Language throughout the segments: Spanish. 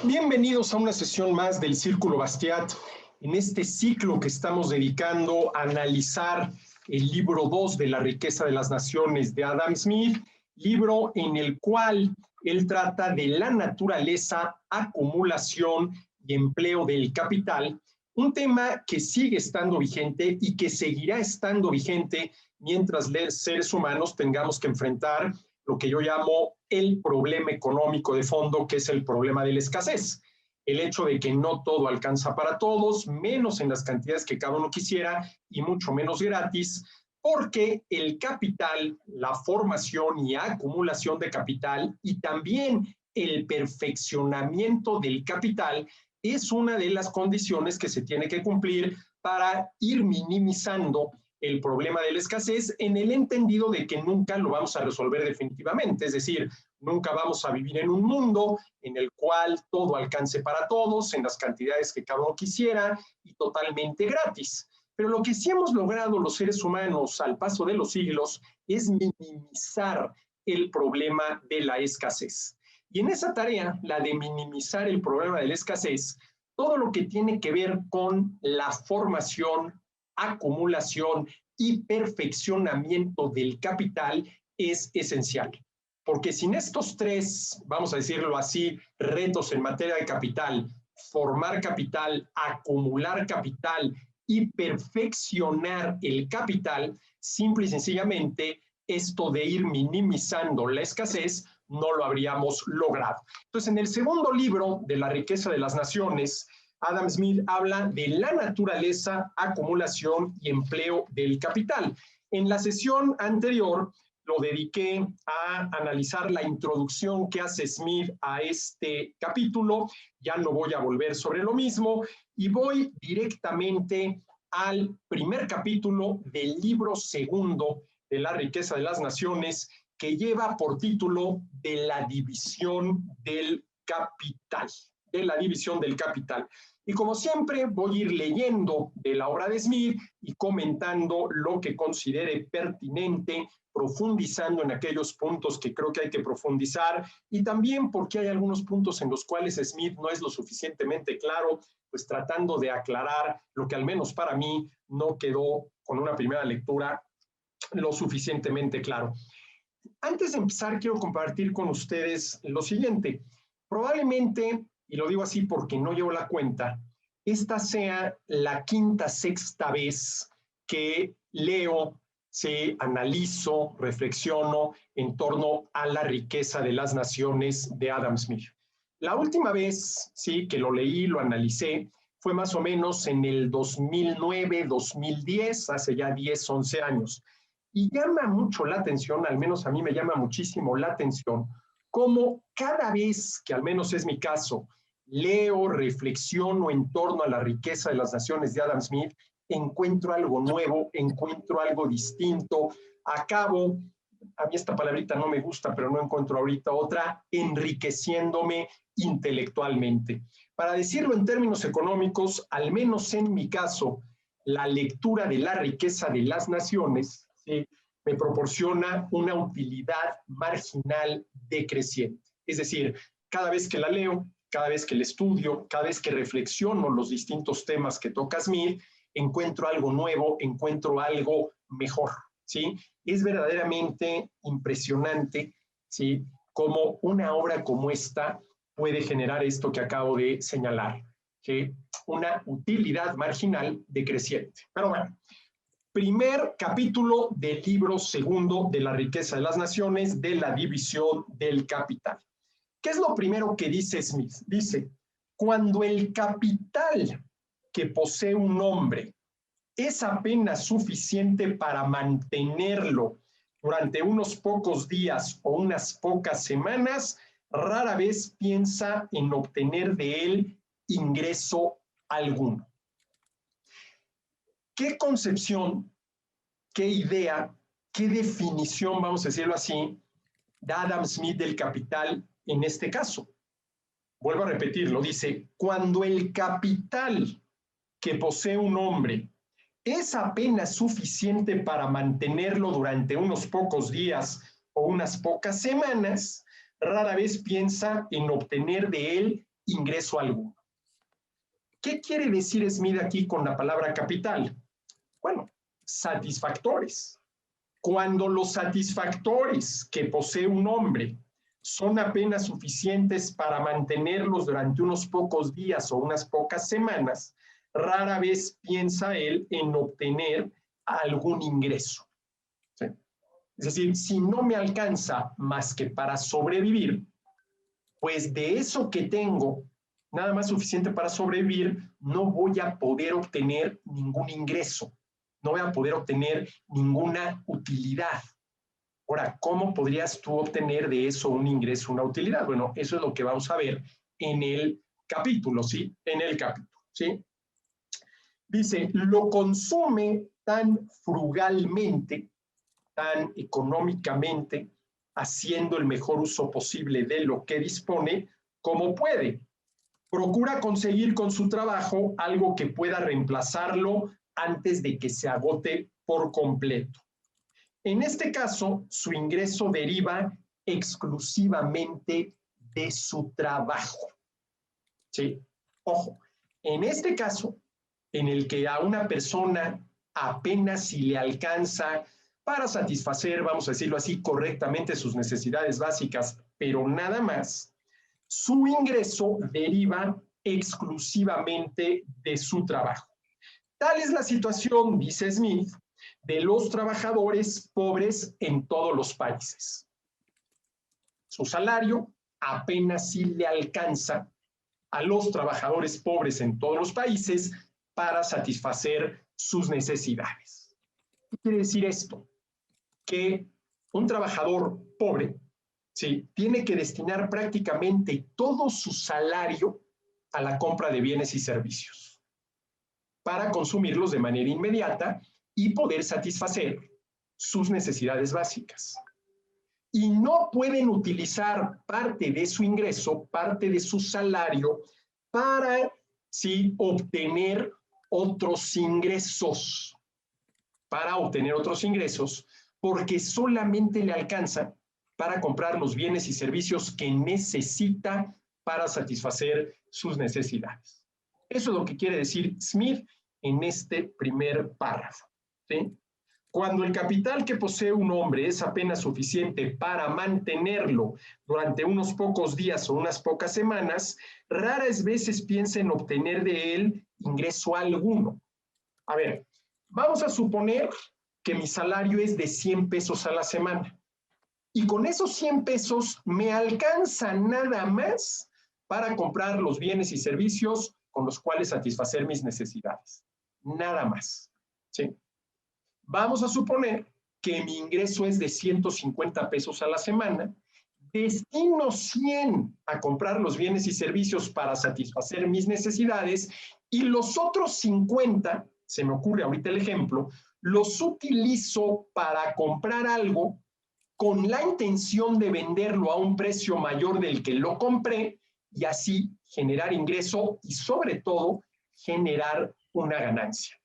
Bienvenidos a una sesión más del Círculo Bastiat, en este ciclo que estamos dedicando a analizar el libro 2 de La riqueza de las naciones de Adam Smith, libro en el cual él trata de la naturaleza, acumulación y empleo del capital, un tema que sigue estando vigente y que seguirá estando vigente mientras los seres humanos tengamos que enfrentar lo que yo llamo el problema económico de fondo, que es el problema de la escasez. El hecho de que no todo alcanza para todos, menos en las cantidades que cada uno quisiera y mucho menos gratis, porque el capital, la formación y acumulación de capital y también el perfeccionamiento del capital es una de las condiciones que se tiene que cumplir para ir minimizando el problema de la escasez en el entendido de que nunca lo vamos a resolver definitivamente, es decir, nunca vamos a vivir en un mundo en el cual todo alcance para todos, en las cantidades que cada uno quisiera y totalmente gratis. Pero lo que sí hemos logrado los seres humanos al paso de los siglos es minimizar el problema de la escasez. Y en esa tarea, la de minimizar el problema de la escasez, todo lo que tiene que ver con la formación, acumulación y perfeccionamiento del capital es esencial. Porque sin estos tres, vamos a decirlo así, retos en materia de capital, formar capital, acumular capital y perfeccionar el capital, simple y sencillamente, esto de ir minimizando la escasez no lo habríamos logrado. Entonces, en el segundo libro de La riqueza de las naciones, Adam Smith habla de la naturaleza, acumulación y empleo del capital. En la sesión anterior lo dediqué a analizar la introducción que hace Smith a este capítulo. Ya no voy a volver sobre lo mismo y voy directamente al primer capítulo del libro segundo de La riqueza de las naciones, que lleva por título de la división del capital, de la división del capital. Y como siempre voy a ir leyendo de la obra de Smith y comentando lo que considere pertinente, profundizando en aquellos puntos que creo que hay que profundizar y también porque hay algunos puntos en los cuales Smith no es lo suficientemente claro, pues tratando de aclarar lo que al menos para mí no quedó con una primera lectura lo suficientemente claro. Antes de empezar, quiero compartir con ustedes lo siguiente. Probablemente, y lo digo así porque no llevo la cuenta, esta sea la quinta, sexta vez que leo, analizo, reflexiono en torno a la riqueza de las naciones de Adam Smith. La última vez, sí, que lo leí, lo analicé, fue más o menos en el 2009, 2010, hace ya 10, 11 años. Y llama mucho la atención, al menos a mí me llama muchísimo la atención, cómo cada vez que, al menos es mi caso, leo, reflexiono en torno a la riqueza de las naciones de Adam Smith, encuentro algo nuevo, encuentro algo distinto, acabo, a mí esta palabrita no me gusta, pero no encuentro ahorita otra, enriqueciéndome intelectualmente. Para decirlo en términos económicos, al menos en mi caso, la lectura de la riqueza de las naciones, ¿sí?, me proporciona una utilidad marginal decreciente. Es decir, cada vez que la leo, cada vez que la estudio, cada vez que reflexiono los distintos temas que toca Smith, encuentro algo nuevo, encuentro algo mejor, ¿sí? Es verdaderamente impresionante, ¿sí?, cómo una obra como esta puede generar esto que acabo de señalar, ¿sí?, una utilidad marginal decreciente. Pero bueno, primer capítulo del libro segundo de La riqueza de las naciones, de la división del capital. ¿Qué es lo primero que dice Smith? Dice, cuando el capital que posee un hombre es apenas suficiente para mantenerlo durante unos pocos días o unas pocas semanas, rara vez piensa en obtener de él ingreso alguno. ¿Qué concepción, qué idea, qué definición, vamos a decirlo así, da Adam Smith del capital en este caso? Vuelvo a repetirlo, dice, cuando el capital que posee un hombre es apenas suficiente para mantenerlo durante unos pocos días o unas pocas semanas, rara vez piensa en obtener de él ingreso alguno. ¿Qué quiere decir Smith aquí con la palabra capital? Bueno, satisfactores. Cuando los satisfactores que posee un hombre son apenas suficientes para mantenerlos durante unos pocos días o unas pocas semanas, rara vez piensa él en obtener algún ingreso. ¿Sí? Es decir, si no me alcanza más que para sobrevivir, pues de eso que tengo, nada más suficiente para sobrevivir, no voy a poder obtener ningún ingreso, no voy a poder obtener ninguna utilidad. Ahora, ¿cómo podrías tú obtener de eso un ingreso, una utilidad? Bueno, eso es lo que vamos a ver en el capítulo, ¿sí? En el capítulo, ¿sí? Dice, lo consume tan frugalmente, tan económicamente, haciendo el mejor uso posible de lo que dispone, como puede. Procura conseguir con su trabajo algo que pueda reemplazarlo antes de que se agote por completo. En este caso, su ingreso deriva exclusivamente de su trabajo. ¿Sí? Ojo, en este caso, en el que a una persona apenas si le alcanza para satisfacer, vamos a decirlo así, correctamente sus necesidades básicas, pero nada más, su ingreso deriva exclusivamente de su trabajo. Tal es la situación, dice Smith, de los trabajadores pobres en todos los países. Su salario apenas si le alcanza a los trabajadores pobres en todos los países para satisfacer sus necesidades. ¿Qué quiere decir esto? Que un trabajador pobre, ¿sí?, tiene que destinar prácticamente todo su salario a la compra de bienes y servicios para consumirlos de manera inmediata y poder satisfacer sus necesidades básicas. Y no pueden utilizar parte de su ingreso, parte de su salario, para ¿sí?, obtener otros ingresos, porque solamente le alcanza para comprar los bienes y servicios que necesita para satisfacer sus necesidades. Eso es lo que quiere decir Smith en este primer párrafo, ¿sí? Cuando el capital que posee un hombre es apenas suficiente para mantenerlo durante unos pocos días o unas pocas semanas, raras veces piensa en obtener de él ingreso alguno. A ver, vamos a suponer que mi salario es de 100 pesos a la semana. Y con esos 100 pesos me alcanza nada más para comprar los bienes y servicios con los cuales satisfacer mis necesidades. Nada más, ¿sí? Vamos a suponer que mi ingreso es de 150 pesos a la semana, destino 100 a comprar los bienes y servicios para satisfacer mis necesidades y los otros 50, se me ocurre ahorita el ejemplo, los utilizo para comprar algo con la intención de venderlo a un precio mayor del que lo compré y así generar ingreso y sobre todo generar una ganancia.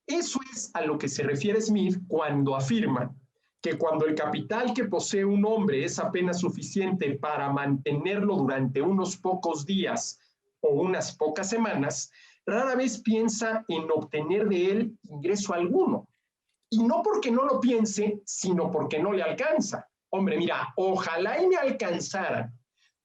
Eso es a lo que se refiere Smith cuando afirma que cuando el capital que posee un hombre es apenas suficiente para mantenerlo durante unos pocos días o unas pocas semanas, rara vez piensa en obtener de él ingreso alguno. Y no porque no lo piense, sino porque no le alcanza. Hombre, mira, ojalá y me alcanzara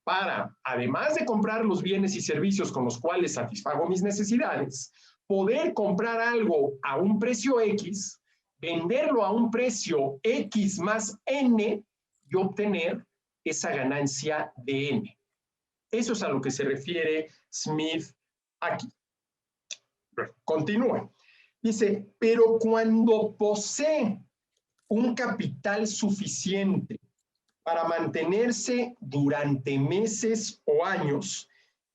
para, además de comprar los bienes y servicios con los cuales satisfago mis necesidades, poder comprar algo a un precio X, venderlo a un precio X más N y obtener esa ganancia de N. Eso es a lo que se refiere Smith aquí. Continúa. Dice, pero cuando posee un capital suficiente para mantenerse durante meses o años,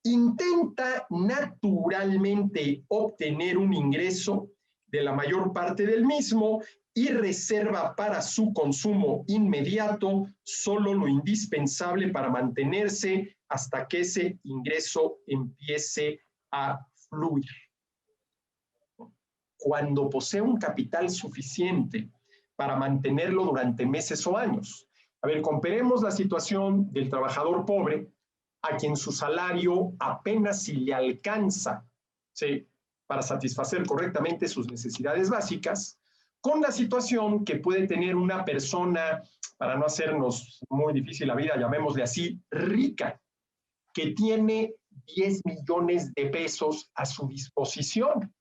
intenta naturalmente obtener un ingreso de la mayor parte del mismo y reserva para su consumo inmediato solo lo indispensable para mantenerse hasta que ese ingreso empiece a fluir. Cuando posee un capital suficiente para mantenerlo durante meses o años. A ver, comparemos la situación del trabajador pobre a quien su salario apenas si le alcanza, ¿sí?, para satisfacer correctamente sus necesidades básicas, con la situación que puede tener una persona, para no hacernos muy difícil la vida, llamémosle así, rica, que tiene 10 millones de pesos a su disposición.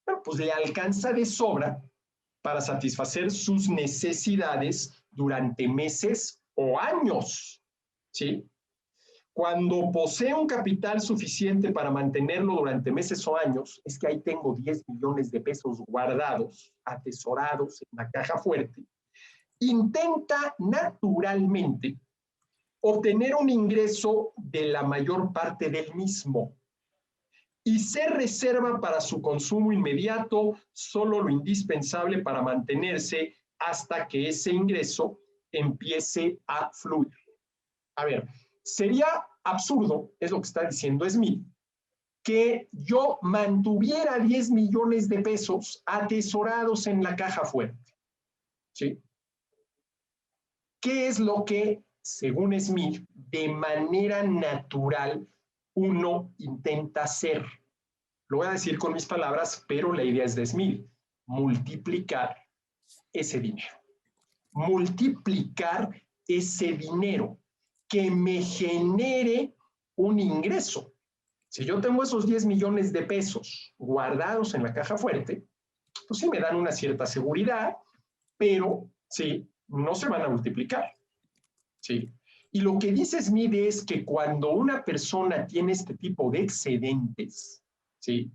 Bueno, pues le alcanza de sobra para satisfacer sus necesidades durante meses o años, ¿sí? Cuando posee un capital suficiente para mantenerlo durante meses o años, es que ahí tengo 10 millones de pesos guardados, atesorados en la caja fuerte, intenta naturalmente obtener un ingreso de la mayor parte del mismo y se reserva para su consumo inmediato solo lo indispensable para mantenerse hasta que ese ingreso empiece a fluir. A ver, sería absurdo, es lo que está diciendo Smith, que yo mantuviera 10 millones de pesos atesorados en la caja fuerte, ¿sí? ¿Qué es lo que, según Smith, de manera natural uno intenta hacer? Lo voy a decir con mis palabras, pero la idea es de Smith: multiplicar ese dinero. Multiplicar ese dinero que me genere un ingreso. Si yo tengo esos 10 millones de pesos guardados en la caja fuerte, pues sí me dan una cierta seguridad, pero sí, no se van a multiplicar. ¿Sí? Y lo que dice Smith es que cuando una persona tiene este tipo de excedentes, ¿sí?,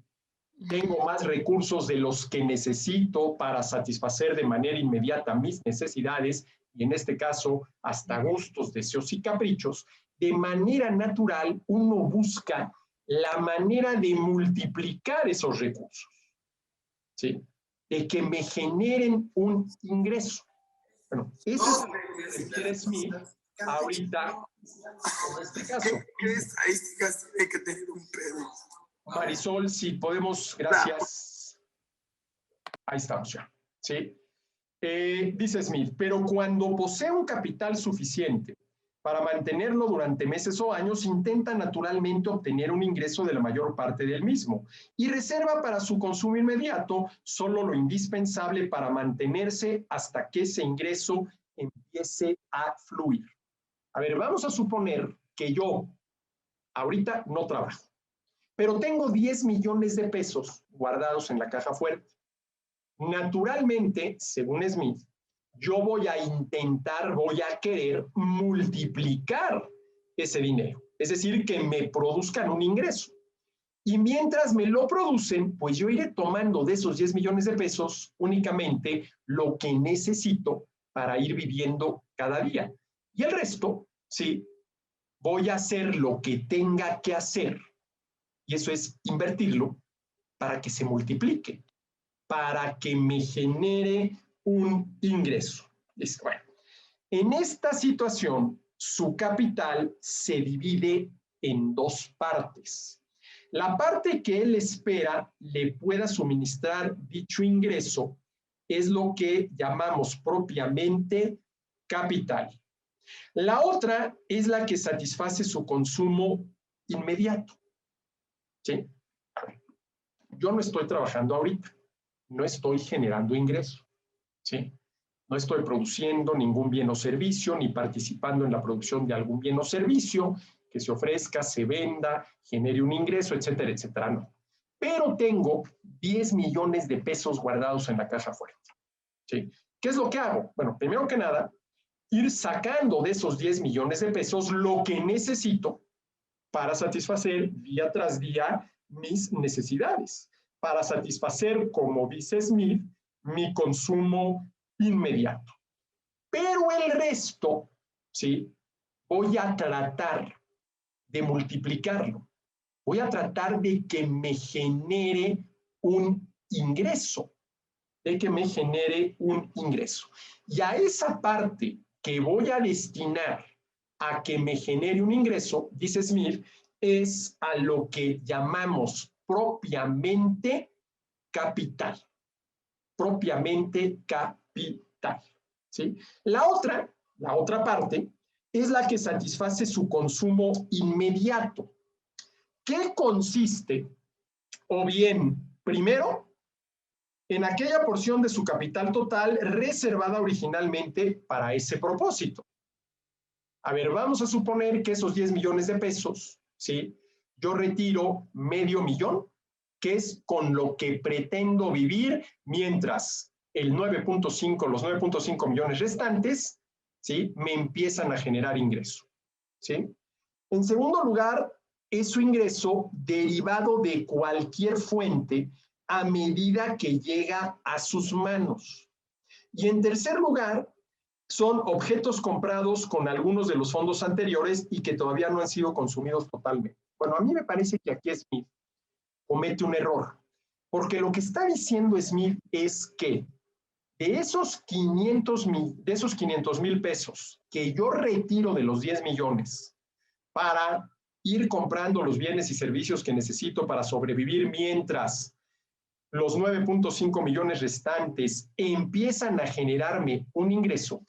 tengo más recursos de los que necesito para satisfacer de manera inmediata mis necesidades, y en este caso hasta gustos, deseos y caprichos, de manera natural uno busca la manera de multiplicar esos recursos, ¿sí?, de que me generen un ingreso. Bueno, eso es lo que requiere Smith ahorita en este caso. ¿Qué estadísticas tiene que tener un pedo? Marisol, si podemos, gracias. Ahí estamos ya, ¿sí? Dice Smith, pero cuando posee un capital suficiente para mantenerlo durante meses o años, intenta naturalmente obtener un ingreso de la mayor parte del mismo y reserva para su consumo inmediato solo lo indispensable para mantenerse hasta que ese ingreso empiece a fluir. A ver, vamos a suponer que yo ahorita no trabajo, pero tengo 10 millones de pesos guardados en la caja fuerte. Naturalmente, según Smith, yo voy a querer multiplicar ese dinero, es decir, que me produzcan un ingreso. Y mientras me lo producen, pues yo iré tomando de esos 10 millones de pesos únicamente lo que necesito para ir viviendo cada día. Y el resto, sí, voy a hacer lo que tenga que hacer, y eso es invertirlo para que se multiplique, para que me genere un ingreso. Bueno, en esta situación, su capital se divide en dos partes. La parte que él espera le pueda suministrar dicho ingreso es lo que llamamos propiamente capital. La otra es la que satisface su consumo inmediato, ¿sí? Yo no estoy trabajando ahorita, no estoy generando ingreso, ¿sí? No estoy produciendo ningún bien o servicio, ni participando en la producción de algún bien o servicio que se ofrezca, se venda, genere un ingreso, etcétera, etcétera, no. Pero tengo 10 millones de pesos guardados en la caja fuerte, ¿sí? ¿Qué es lo que hago? Bueno, primero que nada, ir sacando de esos 10 millones de pesos lo que necesito para satisfacer día tras día mis necesidades, para satisfacer, como dice Smith, mi consumo inmediato. Pero el resto, ¿sí?, voy a tratar de multiplicarlo. Voy a tratar de que me genere un ingreso, Y a esa parte que voy a destinar a que me genere un ingreso, dice Smith, es a lo que llamamos propiamente capital. Propiamente capital, ¿sí? La otra parte es la que satisface su consumo inmediato, que consiste, o bien, primero, en aquella porción de su capital total reservada originalmente para ese propósito. A ver, vamos a suponer que esos 10 millones de pesos, ¿sí? Yo retiro $500,000, que es con lo que pretendo vivir mientras los 9.5 millones restantes, ¿sí? Me empiezan a generar ingreso, ¿sí? En segundo lugar, es su ingreso derivado de cualquier fuente a medida que llega a sus manos. Y en tercer lugar, son objetos comprados con algunos de los fondos anteriores y que todavía no han sido consumidos totalmente. Bueno, a mí me parece que aquí Smith comete un error, porque lo que está diciendo Smith es que de esos 500,000 pesos que yo retiro de los 10 millones para ir comprando los bienes y servicios que necesito para sobrevivir mientras los 9.5 millones restantes empiezan a generarme un ingreso,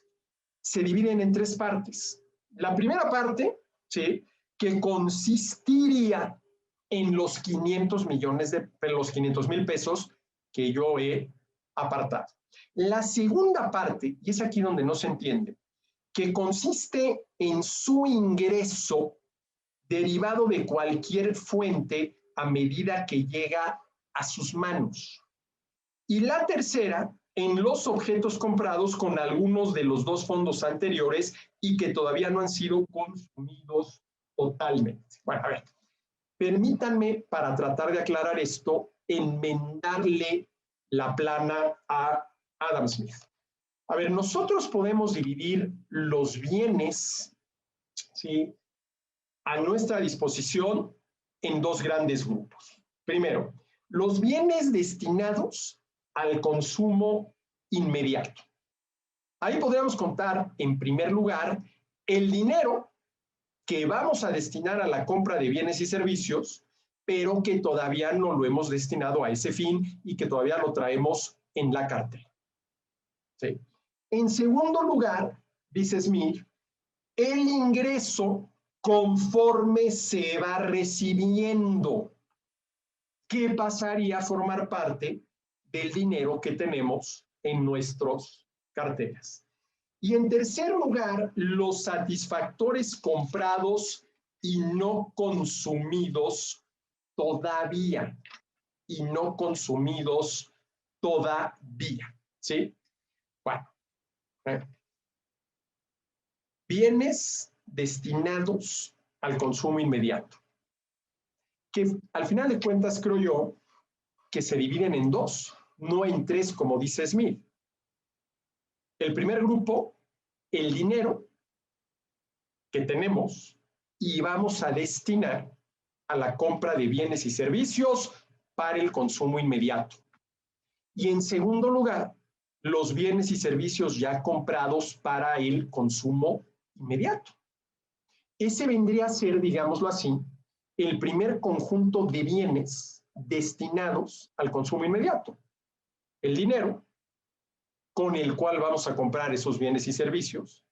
se dividen en tres partes. La primera parte, ¿sí?, que consistiría en los 500,000 pesos que yo he apartado. La segunda parte, y es aquí donde no se entiende, que consiste en su ingreso derivado de cualquier fuente a medida que llega a sus manos. Y la tercera, en los objetos comprados con algunos de los dos fondos anteriores y que todavía no han sido consumidos totalmente. Bueno, a ver, permítanme, para tratar de aclarar esto, enmendarle la plana a Adam Smith. A ver, nosotros podemos dividir los bienes, ¿sí?, a nuestra disposición en dos grandes grupos. Primero, los bienes destinados al consumo inmediato. Ahí podríamos contar, en primer lugar, el dinero que vamos a destinar a la compra de bienes y servicios, pero que todavía no lo hemos destinado a ese fin y que todavía lo traemos en la cartera. ¿Sí? En segundo lugar, dice Smith, el ingreso conforme se va recibiendo, que pasaría a formar parte del dinero que tenemos en nuestras carteras. Y en tercer lugar, los satisfactores comprados y no consumidos todavía. Y no consumidos todavía. ¿Sí? Bueno. Bienes destinados al consumo inmediato, que al final de cuentas creo yo que se dividen en dos, no en tres como dice Smith. El primer grupo, el dinero que tenemos y vamos a destinar a la compra de bienes y servicios para el consumo inmediato. Y en segundo lugar, los bienes y servicios ya comprados para el consumo inmediato. Ese vendría a ser, digámoslo así, el primer conjunto de bienes destinados al consumo inmediato. El dinero, con el cual vamos a comprar esos bienes y servicios,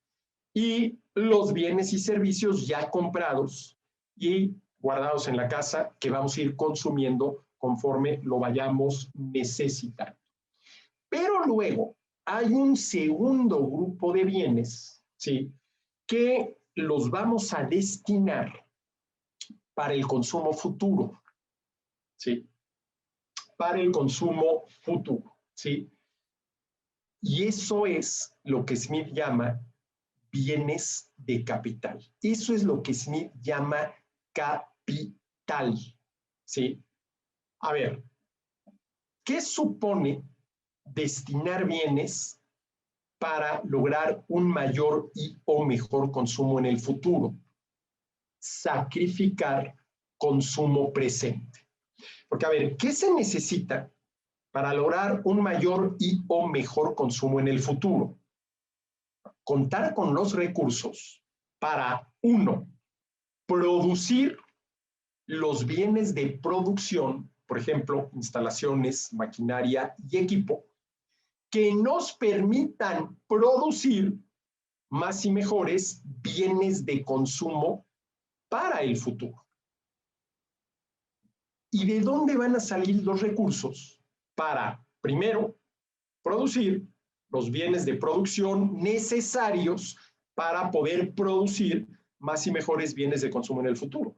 y los bienes y servicios ya comprados y guardados en la casa que vamos a ir consumiendo conforme lo vayamos necesitando. Pero luego hay un segundo grupo de bienes, ¿sí?, que los vamos a destinar para el consumo futuro, ¿sí? Para el consumo futuro, ¿sí? Y eso es lo que Smith llama bienes de capital. Eso es lo que Smith llama capital, ¿sí? A ver, ¿qué supone destinar bienes para lograr un mayor y o mejor consumo en el futuro? Sacrificar consumo presente. Porque, a ver, ¿qué se necesita para lograr un mayor y o mejor consumo en el futuro? Contar con los recursos para, uno, producir los bienes de producción, por ejemplo, instalaciones, maquinaria y equipo, que nos permitan producir más y mejores bienes de consumo para el futuro. ¿Y de dónde van a salir los recursos para, primero, producir los bienes de producción necesarios para poder producir más y mejores bienes de consumo en el futuro?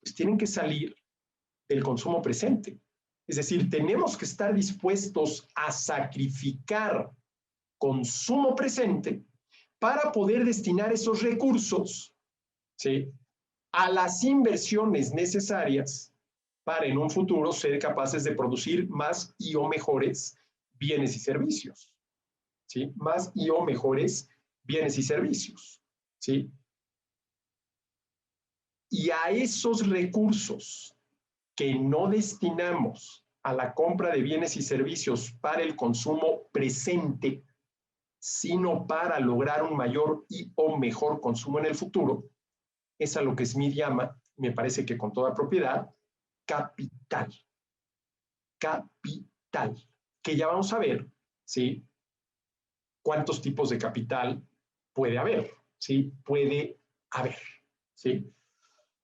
Pues tienen que salir del consumo presente. Es decir, tenemos que estar dispuestos a sacrificar consumo presente para poder destinar esos recursos, ¿sí?, a las inversiones necesarias para en un futuro ser capaces de producir más y o mejores bienes y servicios, ¿sí? Más y o mejores bienes y servicios, ¿sí? Y a esos recursos que no destinamos a la compra de bienes y servicios para el consumo presente, sino para lograr un mayor y o mejor consumo en el futuro, es a lo que Smith llama, me parece que con toda propiedad, capital. Capital. Que ya vamos a ver, ¿sí?, cuántos tipos de capital puede haber, ¿sí? Puede haber, ¿sí?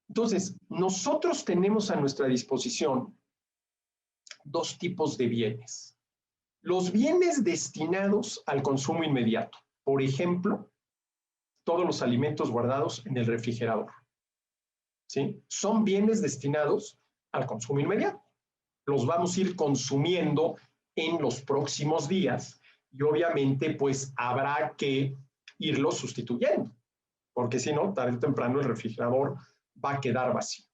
Entonces, nosotros tenemos a nuestra disposición dos tipos de bienes. Los bienes destinados al consumo inmediato. Por ejemplo, todos los alimentos guardados en el refrigerador, ¿sí? Son bienes destinados al consumo inmediato. Los vamos a ir consumiendo en los próximos días y obviamente pues habrá que irlos sustituyendo, porque si no, tarde o temprano el refrigerador va a quedar vacío.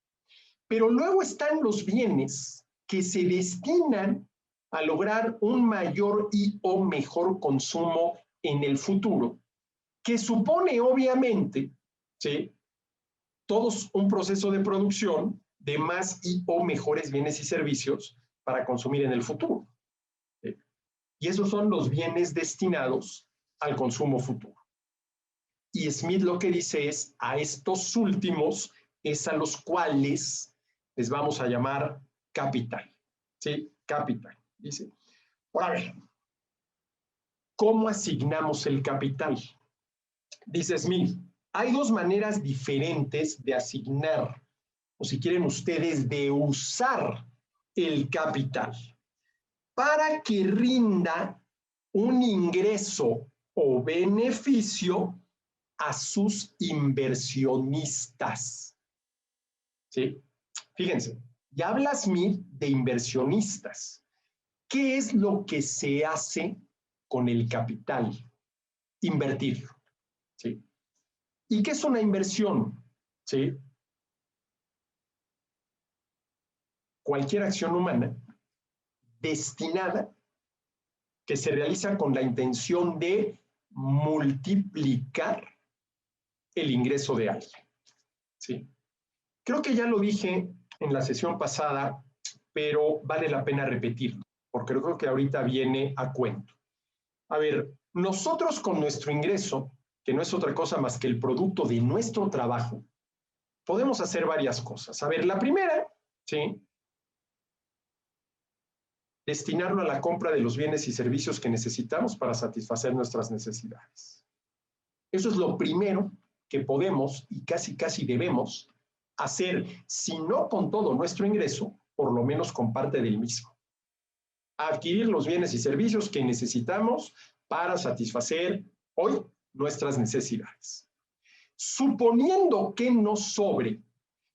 Pero luego están los bienes que se destinan a lograr un mayor y o mejor consumo en el futuro, que supone obviamente, ¿sí?, todos un proceso de producción de más y o mejores bienes y servicios para consumir en el futuro, ¿sí? Y esos son los bienes destinados al consumo futuro. Y Smith lo que dice es, a estos últimos es a los cuales les vamos a llamar capital, ¿sí? Capital, dice. Ahora, a ver, ¿cómo asignamos el capital? Dice Smith, hay dos maneras diferentes de asignar, o si quieren ustedes, de usar el capital para que rinda un ingreso o beneficio a sus inversionistas, ¿sí? Fíjense, ya habla Smith de inversionistas. ¿Qué es lo que se hace con el capital? Invertirlo, ¿sí? ¿Y qué es una inversión? ¿Sí? Cualquier acción humana destinada que se realiza con la intención de multiplicar el ingreso de alguien, ¿sí? Creo que ya lo dije en la sesión pasada, pero vale la pena repetirlo, porque creo que ahorita viene a cuento. A ver, nosotros con nuestro ingreso, que no es otra cosa más que el producto de nuestro trabajo, podemos hacer varias cosas. A ver, la primera, ¿sí?, destinarlo a la compra de los bienes y servicios que necesitamos para satisfacer nuestras necesidades. Eso es lo primero que podemos y casi debemos hacer, si no con todo nuestro ingreso, por lo menos con parte del mismo. Adquirir los bienes y servicios que necesitamos para satisfacer hoy nuestras necesidades. Suponiendo que nos sobre,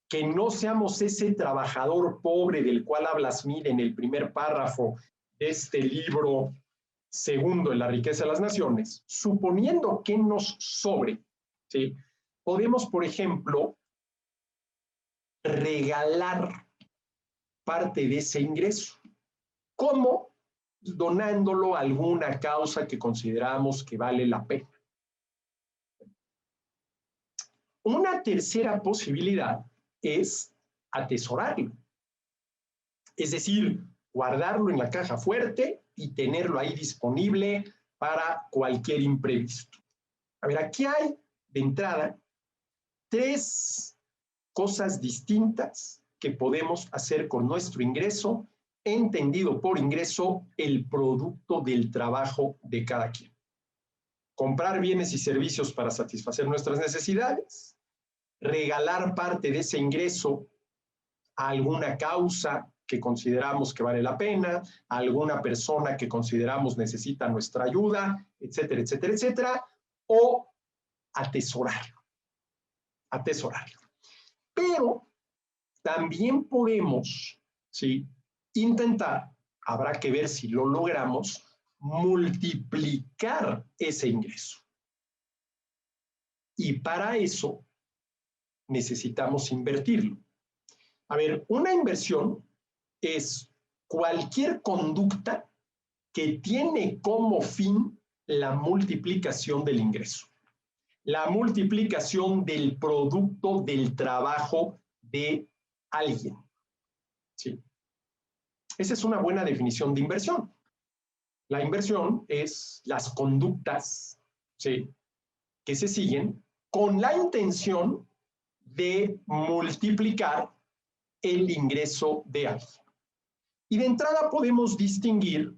que no seamos ese trabajador pobre del cual habla Smith en el primer párrafo de este libro segundo en la riqueza de las naciones, suponiendo que nos sobre, ¿sí?, podemos, por ejemplo, regalar parte de ese ingreso. ¿Cómo? Donándolo a alguna causa que consideramos que vale la pena. Una tercera posibilidad es atesorarlo. Es decir, guardarlo en la caja fuerte y tenerlo ahí disponible para cualquier imprevisto. A ver, aquí hay de entrada tres cosas distintas que podemos hacer con nuestro ingreso, entendido por ingreso el producto del trabajo de cada quien. comprar bienes y servicios para satisfacer nuestras necesidades, regalar parte de ese ingreso a alguna causa que consideramos que vale la pena, a alguna persona que consideramos necesita nuestra ayuda, etcétera, etcétera, etcétera, o atesorarlo, atesorarlo. Pero también podemos, ¿sí?, intentar, habrá que ver si lo logramos, multiplicar ese ingreso. Y para eso necesitamos invertirlo. A ver, una inversión es cualquier conducta que tiene como fin la multiplicación del ingreso, la multiplicación del producto del trabajo de alguien. ¿Sí? Esa es una buena definición de inversión. La inversión es las conductas, ¿sí?, que se siguen con la intención de multiplicar el ingreso de alguien. Y de entrada podemos distinguir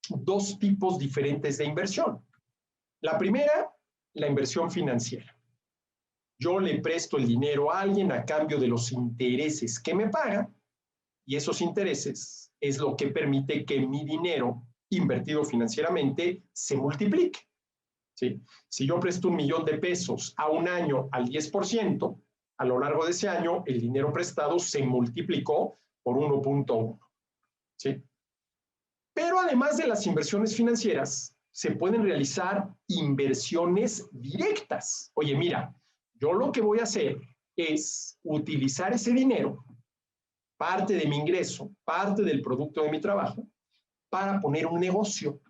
dos tipos diferentes de inversión. La primera, la inversión financiera. Yo le presto el dinero a alguien a cambio de los intereses que me paga, y esos intereses es lo que permite que mi dinero invertido financieramente se multiplique. ¿Sí? Si yo presto $1,000,000 a un año al 10%, a lo largo de ese año el dinero prestado se multiplicó por 1.1. ¿Sí? Pero además de las inversiones financieras, se pueden realizar inversiones directas. Oye, mira, yo lo que voy a hacer es utilizar ese dinero, parte de mi ingreso, parte del producto de mi trabajo, para poner un negocio,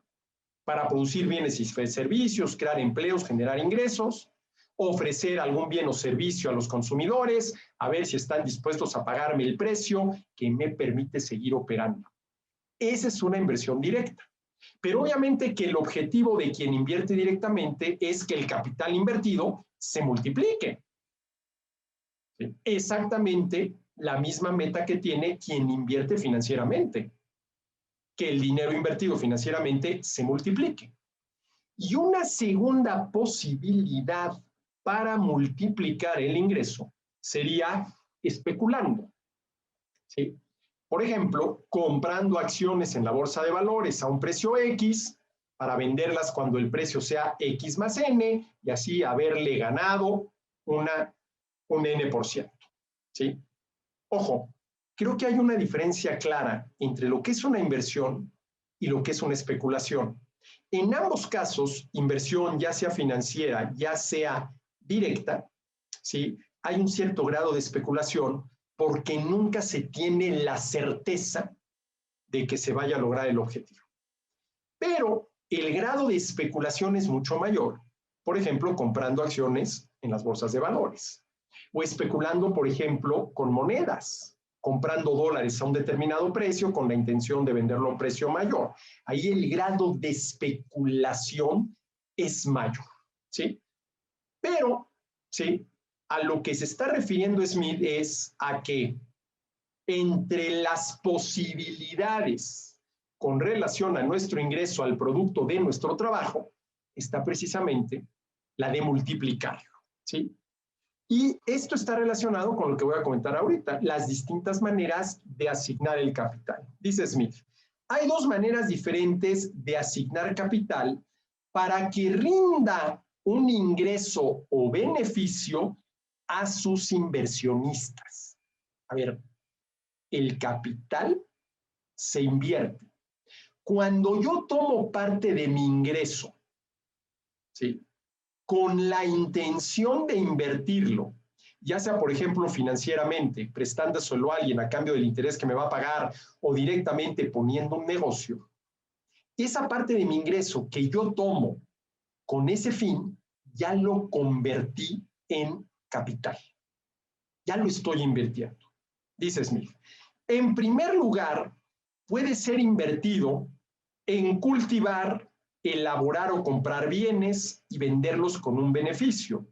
para producir bienes y servicios, crear empleos, generar ingresos, ofrecer algún bien o servicio a los consumidores, a ver si están dispuestos a pagarme el precio que me permite seguir operando. Esa es una inversión directa. Pero obviamente que el objetivo de quien invierte directamente es que el capital invertido se multiplique. ¿Sí? Exactamente la misma meta que tiene quien invierte financieramente, que el dinero invertido financieramente se multiplique. Y una segunda posibilidad para multiplicar el ingreso sería especulando. ¿Sí? Por ejemplo, comprando acciones en la bolsa de valores a un precio X para venderlas cuando el precio sea X más N y así haberle ganado un N%. ¿Sí? Ojo, creo que hay una diferencia clara entre lo que es una inversión y lo que es una especulación. En ambos casos, inversión, ya sea financiera, ya sea directa, ¿sí?, hay un cierto grado de especulación porque nunca se tiene la certeza de que se vaya a lograr el objetivo. Pero el grado de especulación es mucho mayor, por ejemplo, comprando acciones en las bolsas de valores, o especulando, por ejemplo, con monedas, comprando dólares a un determinado precio con la intención de venderlo a un precio mayor. Ahí el grado de especulación es mayor, ¿sí? Pero, ¿sí?, a lo que se está refiriendo Smith es a que entre las posibilidades con relación a nuestro ingreso al producto de nuestro trabajo está precisamente la de multiplicarlo, ¿sí? Y esto está relacionado con lo que voy a comentar ahorita, las distintas maneras de asignar el capital. Dice Smith, hay dos maneras diferentes de asignar capital para que rinda un ingreso o beneficio a sus inversionistas. A ver, el capital se invierte. Cuando yo tomo parte de mi ingreso, ¿sí?, con la intención de invertirlo, ya sea, por ejemplo, financieramente, prestándoselo a alguien a cambio del interés que me va a pagar o directamente poniendo un negocio, esa parte de mi ingreso que yo tomo con ese fin, ya lo convertí en capital. Ya lo estoy invirtiendo. Dice Smith, en primer lugar, puede ser invertido en cultivar, elaborar o comprar bienes y venderlos con un beneficio.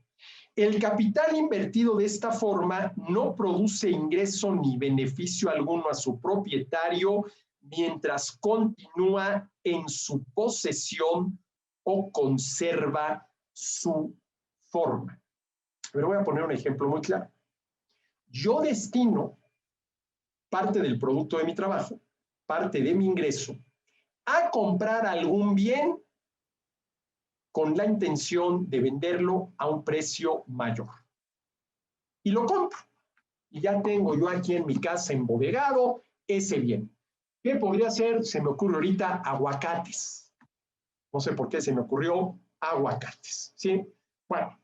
El capital invertido de esta forma no produce ingreso ni beneficio alguno a su propietario mientras continúa en su posesión o conserva su forma. Pero voy a poner un ejemplo muy claro. Yo destino parte del producto de mi trabajo, parte de mi ingreso, a comprar algún bien con la intención de venderlo a un precio mayor. Y lo compro. Y ya tengo yo aquí en mi casa embodegado ese bien. ¿Qué podría ser? Se me ocurre ahorita aguacates. No sé por qué se me ocurrió aguacates, ¿sí? Bueno,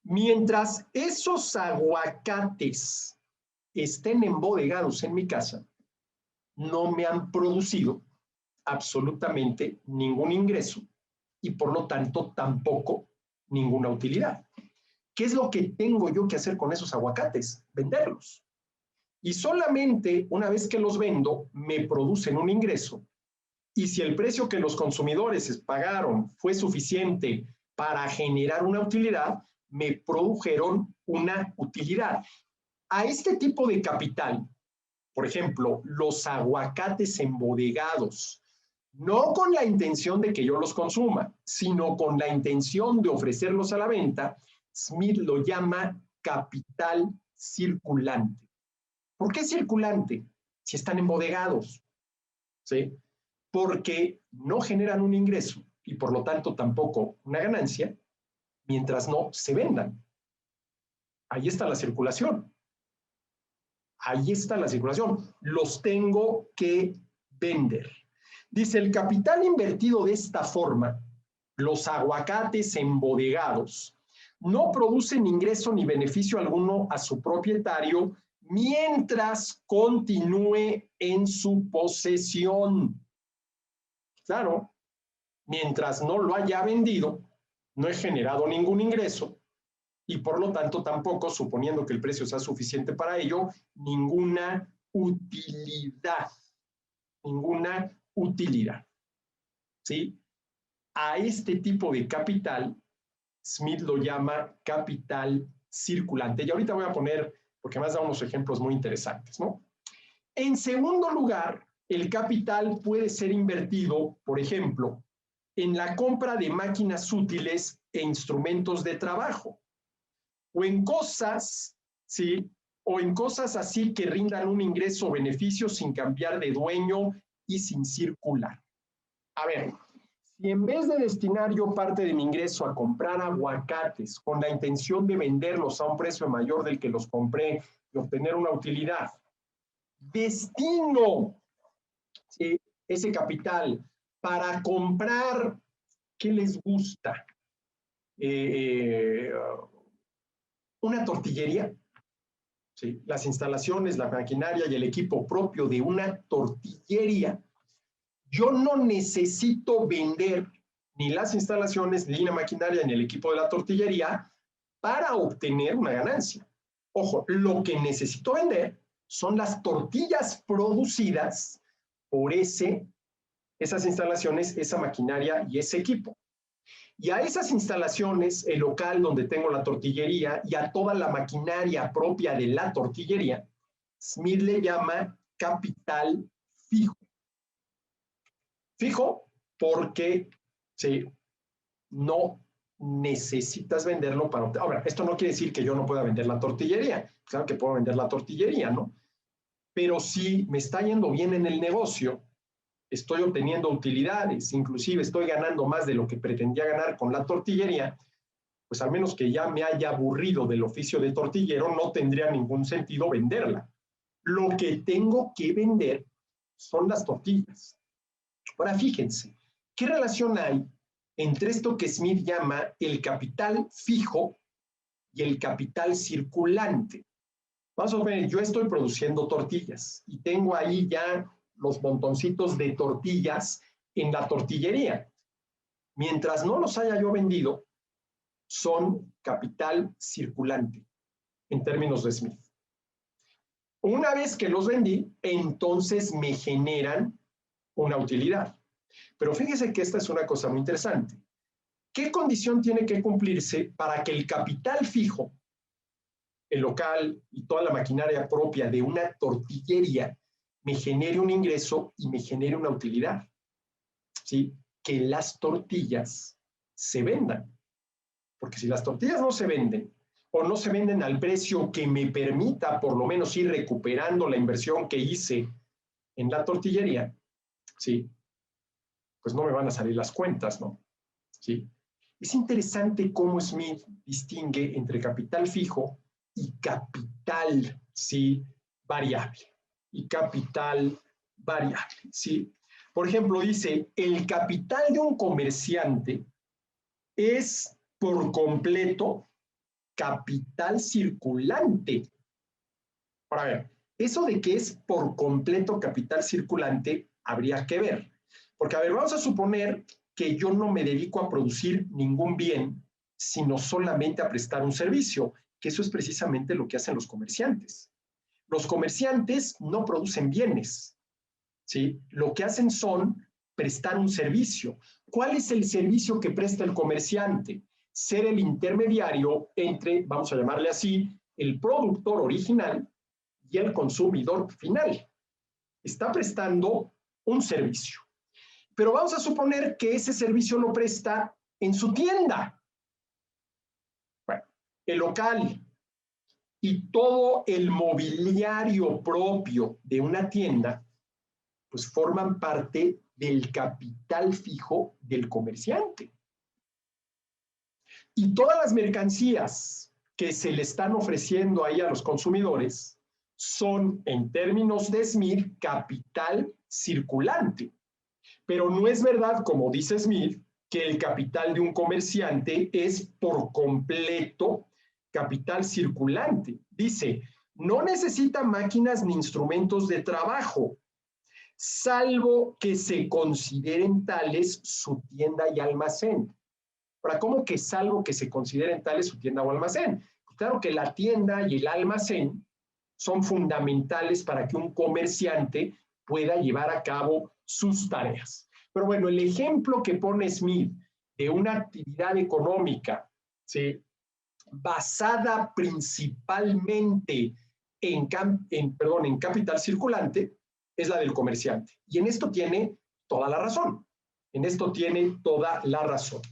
mientras esos aguacates estén embodegados en mi casa, no me han producido absolutamente ningún ingreso y por lo tanto tampoco ninguna utilidad. ¿Qué es lo que tengo yo que hacer con esos aguacates? Venderlos. Y solamente una vez que los vendo, me producen un ingreso. Y si el precio que los consumidores pagaron fue suficiente para generar una utilidad, me produjeron una utilidad. A este tipo de capital, por ejemplo, los aguacates embodegados, no con la intención de que yo los consuma, sino con la intención de ofrecerlos a la venta, Smith lo llama capital circulante. ¿Por qué circulante? Si están embodegados, ¿sí? Porque no generan un ingreso y por lo tanto tampoco una ganancia mientras no se vendan. Ahí está la circulación. Ahí está la circulación. Los tengo que vender. Dice, el capital invertido de esta forma, los aguacates embodegados, no producen ingreso ni beneficio alguno a su propietario mientras continúe en su posesión. Claro, mientras no lo haya vendido, no he generado ningún ingreso y por lo tanto tampoco, suponiendo que el precio sea suficiente para ello, ninguna utilidad. Ninguna utilidad. ¿Sí? A este tipo de capital, Smith lo llama capital circulante. Y ahorita voy a poner, porque me has dado unos ejemplos muy interesantes, ¿no? En segundo lugar, el capital puede ser invertido, por ejemplo, en la compra de máquinas útiles e instrumentos de trabajo, o en cosas, ¿sí? O en cosas así que rindan un ingreso o beneficio sin cambiar de dueño y sin circular. A ver, si en vez de destinar yo parte de mi ingreso a comprar aguacates con la intención de venderlos a un precio mayor del que los compré y obtener una utilidad, destino, ¿sí?, ese capital para comprar, ¿qué les gusta? Una tortillería, ¿sí? Las instalaciones, la maquinaria y el equipo propio de una tortillería. Yo no necesito vender ni las instalaciones, ni la maquinaria, ni el equipo de la tortillería para obtener una ganancia. Ojo, lo que necesito vender son las tortillas producidas por esas instalaciones, esa maquinaria y ese equipo. Y a esas instalaciones, el local donde tengo la tortillería y a toda la maquinaria propia de la tortillería, Smith le llama capital fijo. Fijo porque, sí, no necesitas venderlo para... Ahora, esto no quiere decir que yo no pueda vender la tortillería. Claro que puedo vender la tortillería, ¿no? Pero si me está yendo bien en el negocio, estoy obteniendo utilidades, inclusive estoy ganando más de lo que pretendía ganar con la tortillería, pues al menos que ya me haya aburrido del oficio de tortillero, no tendría ningún sentido venderla. Lo que tengo que vender son las tortillas. Ahora fíjense, ¿qué relación hay entre esto que Smith llama el capital fijo y el capital circulante? Vamos a ver, yo estoy produciendo tortillas y tengo ahí ya los montoncitos de tortillas en la tortillería. Mientras no los haya yo vendido, son capital circulante en términos de Smith. Una vez que los vendí, entonces me generan una utilidad. Pero fíjese que esta es una cosa muy interesante. ¿Qué condición tiene que cumplirse para que el capital fijo, el local y toda la maquinaria propia de una tortillería me genere un ingreso y me genere una utilidad? ¿Sí? que las tortillas se vendan. Porque si las tortillas no se venden, o no se venden al precio que me permita por lo menos ir recuperando la inversión que hice en la tortillería, ¿sí? Pues no me van a salir las cuentas, ¿no? ¿Sí? Es interesante cómo Smith distingue entre capital fijo y capital, ¿sí? Variable. Y capital variable, ¿sí? Por ejemplo, dice, el capital de un comerciante es por completo capital circulante. Ahora, ver, eso de que es por completo capital circulante habría que ver. Porque, a ver, vamos a suponer que yo no me dedico a producir ningún bien, sino solamente a prestar un servicio, que eso es precisamente lo que hacen los comerciantes. Los comerciantes no producen bienes, ¿sí? Lo que hacen son prestar un servicio. ¿Cuál es el servicio que presta el comerciante? Ser el intermediario entre, vamos a llamarle así, el productor original y el consumidor final. Está prestando un servicio. Pero vamos a suponer que ese servicio lo presta en su tienda. Bueno, el local y todo el mobiliario propio de una tienda, pues forman parte del capital fijo del comerciante. Y todas las mercancías que se le están ofreciendo ahí a los consumidores son, en términos de Smith, capital circulante. Pero no es verdad, como dice Smith, que el capital de un comerciante es por completo capital circulante. Dice, no necesita máquinas ni instrumentos de trabajo, salvo que se consideren tales su tienda y almacén. Ahora, ¿cómo que salvo que se consideren tales su tienda o almacén? Pues claro que la tienda y el almacén son fundamentales para que un comerciante pueda llevar a cabo sus tareas. Pero bueno, el ejemplo que pone Smith de una actividad económica, ¿sí?, basada principalmente en capital circulante, es la del comerciante. Y en esto tiene toda la razón. En esto tiene toda la razón.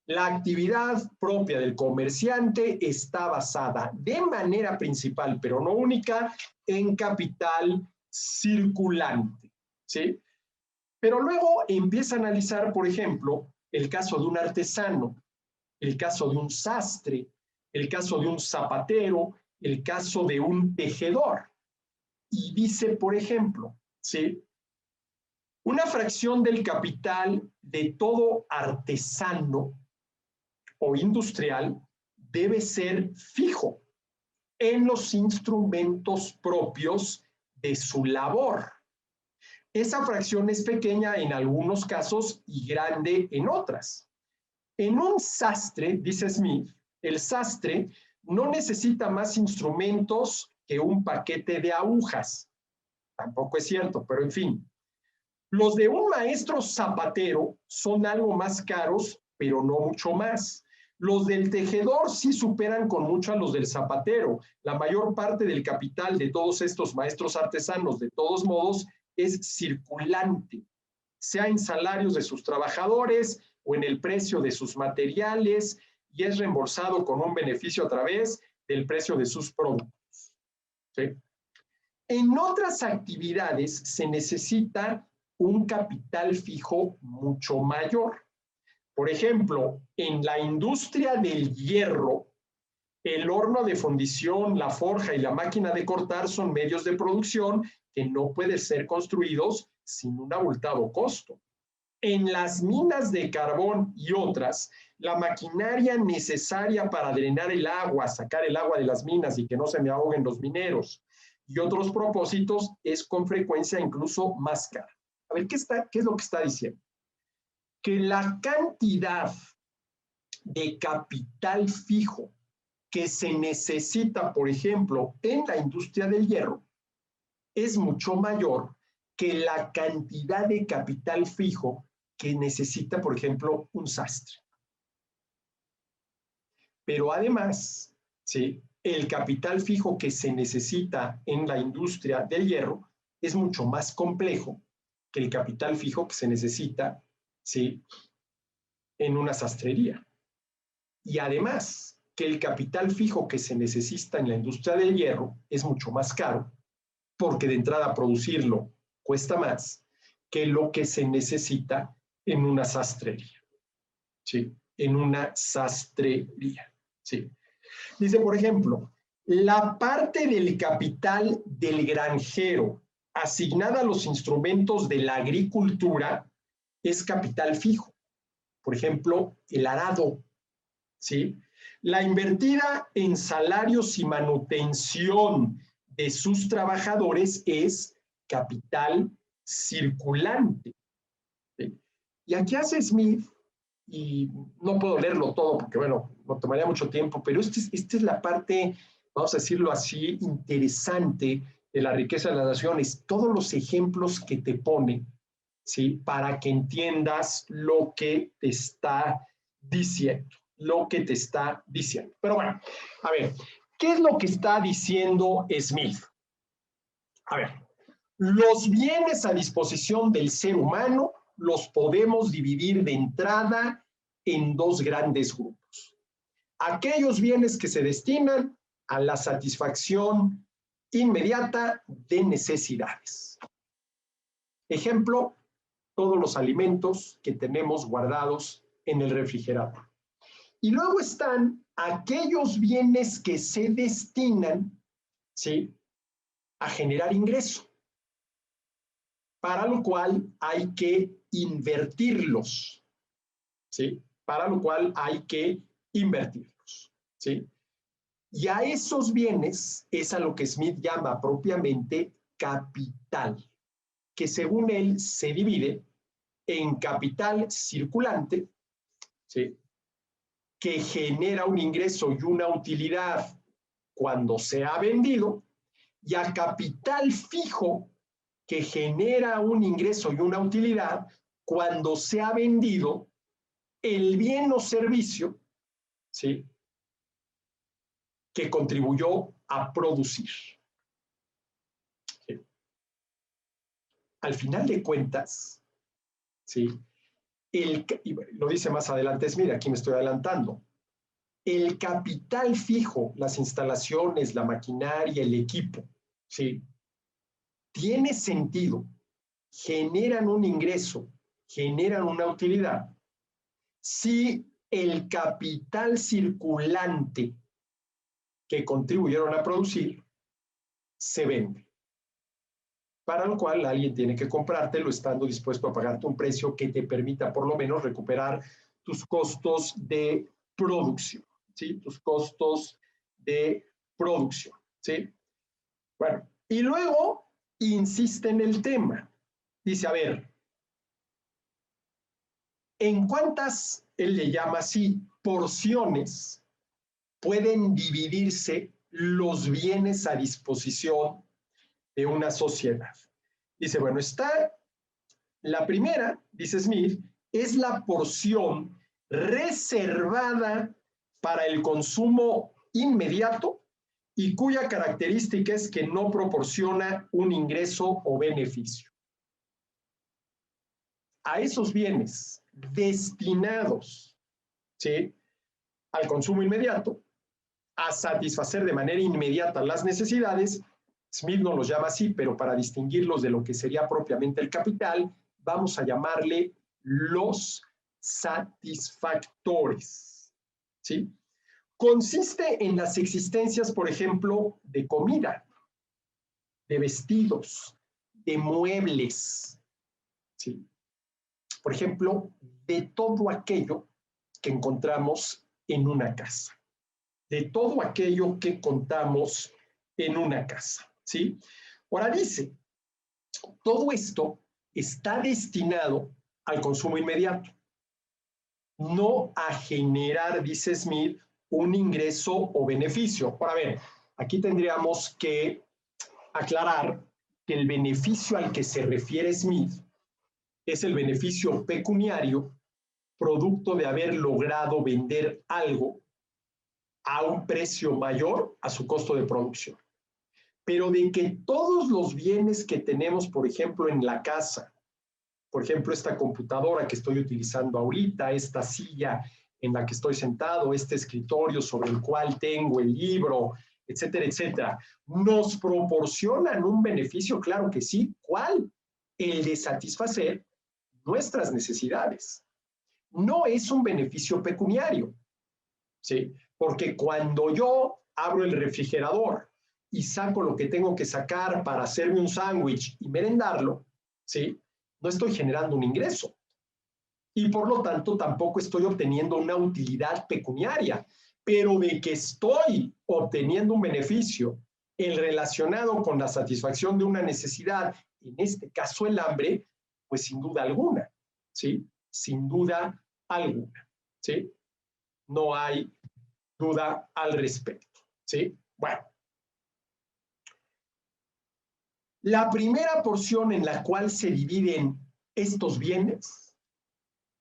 La actividad propia del comerciante está basada de manera principal, pero no única, en capital circulante, ¿sí? Pero luego empieza a analizar, por ejemplo, el caso de un artesano, el caso de un sastre, el caso de un zapatero, el caso de un tejedor. Y dice, por ejemplo, ¿sí?, una fracción del capital de todo artesano o industrial debe ser fijo en los instrumentos propios de su labor. Esa fracción es pequeña en algunos casos y grande en otras. En un sastre, dice Smith, el sastre no necesita más instrumentos que un paquete de agujas. Tampoco es cierto, pero en fin. Los de un maestro zapatero son algo más caros, pero no mucho más. Los del tejedor sí superan con mucho a los del zapatero. La mayor parte del capital de todos estos maestros artesanos, de todos modos, es circulante, sea en salarios de sus trabajadores o en el precio de sus materiales, y es reembolsado con un beneficio a través del precio de sus productos, ¿sí? En otras actividades se necesita un capital fijo mucho mayor. Por ejemplo, en la industria del hierro, el horno de fundición, la forja y la máquina de cortar son medios de producción que no pueden ser construidos sin un abultado costo. En las minas de carbón y otras, la maquinaria necesaria para drenar el agua, sacar el agua de las minas y que no se me ahoguen los mineros y otros propósitos es con frecuencia incluso más cara. A ver, ¿qué es lo que está diciendo? Que la cantidad de capital fijo que se necesita, por ejemplo, en la industria del hierro, es mucho mayor que la cantidad de capital fijo que necesita, por ejemplo, un sastre. Pero además, ¿sí?, el capital fijo que se necesita en la industria del hierro es mucho más complejo que el capital fijo que se necesita ¿sí? En una sastrería. Y además, que el capital fijo que se necesita en la industria del hierro es mucho más caro, porque de entrada producirlo cuesta más que lo que se necesita en una sastrería, ¿sí? En una sastrería, ¿sí? Dice, por ejemplo, la parte del capital del granjero asignada a los instrumentos de la agricultura es capital fijo. Por ejemplo, el arado, ¿sí? La invertida en salarios y manutención de sus trabajadores es capital circulante, ¿sí? Y aquí hace Smith, y no puedo leerlo todo porque, bueno, me tomaría mucho tiempo, pero esta es la parte, vamos a decirlo así, interesante de la riqueza de las naciones. Todos los ejemplos que te pone, ¿sí? Para que entiendas lo que te está diciendo, lo que te está diciendo. Pero bueno, a ver, ¿qué es lo que está diciendo Smith? A ver, los bienes a disposición del ser humano los podemos dividir de entrada en dos grandes grupos. Aquellos bienes que se destinan a la satisfacción inmediata de necesidades. Ejemplo, todos los alimentos que tenemos guardados en el refrigerador. Y luego están aquellos bienes que se destinan, ¿sí?, a generar ingreso, para lo cual hay que invertirlos, ¿sí? Para lo cual hay que invertirlos, ¿sí? Y a esos bienes es a lo que Smith llama propiamente capital, que según él se divide en capital circulante, ¿sí?, que genera un ingreso y una utilidad cuando se ha vendido, y a capital fijo, que genera un ingreso y una utilidad cuando se ha vendido el bien o servicio, ¿sí?, que contribuyó a producir. ¿Sí? Al final de cuentas, ¿sí?, y lo dice más adelante Smith, aquí me estoy adelantando, el capital fijo, las instalaciones, la maquinaria, el equipo, ¿sí?, tiene sentido, generan un ingreso, generan una utilidad, si el capital circulante que contribuyeron a producir se vende. Para lo cual alguien tiene que comprártelo estando dispuesto a pagarte un precio que te permita por lo menos recuperar tus costos de producción, ¿sí? Tus costos de producción, ¿sí? Bueno, y luego insiste en el tema. Dice, a ver, ¿en cuántas, él le llama así, porciones pueden dividirse los bienes a disposición de una sociedad? Dice, bueno, está la primera, dice Smith, es la porción reservada para el consumo inmediato y cuya característica es que no proporciona un ingreso o beneficio. A esos bienes destinados, ¿sí?, al consumo inmediato, a satisfacer de manera inmediata las necesidades, Smith no los llama así, pero para distinguirlos de lo que sería propiamente el capital, vamos a llamarle los satisfactores, ¿sí? Consiste en las existencias, por ejemplo, de comida, de vestidos, de muebles, ¿sí? Por ejemplo, de todo aquello que encontramos en una casa, de todo aquello que contamos en una casa, ¿sí? Ahora dice, todo esto está destinado al consumo inmediato, no a generar, dice Smith, un ingreso o beneficio. Ahora, a ver, aquí tendríamos que aclarar que el beneficio al que se refiere Smith es el beneficio pecuniario, producto de haber logrado vender algo a un precio mayor a su costo de producción. Pero de que todos los bienes que tenemos, por ejemplo, en la casa, Por ejemplo, esta computadora que estoy utilizando ahorita, esta silla en la que estoy sentado, este escritorio sobre el cual tengo el libro, etcétera, etcétera. ¿Nos proporcionan un beneficio? Claro que sí. ¿Cuál? El de satisfacer nuestras necesidades. No es un beneficio pecuniario, ¿sí? Porque cuando yo abro el refrigerador y saco lo que tengo que sacar para hacerme un sándwich y merendarlo, ¿sí? No estoy generando un ingreso. Y por lo tanto tampoco estoy obteniendo una utilidad pecuniaria, pero de que estoy obteniendo un beneficio el relacionado con la satisfacción de una necesidad, en este caso el hambre, pues sin duda alguna, ¿sí? Sin duda alguna, ¿sí? No hay duda al respecto, ¿sí? Bueno. La primera porción en la cual se dividen estos bienes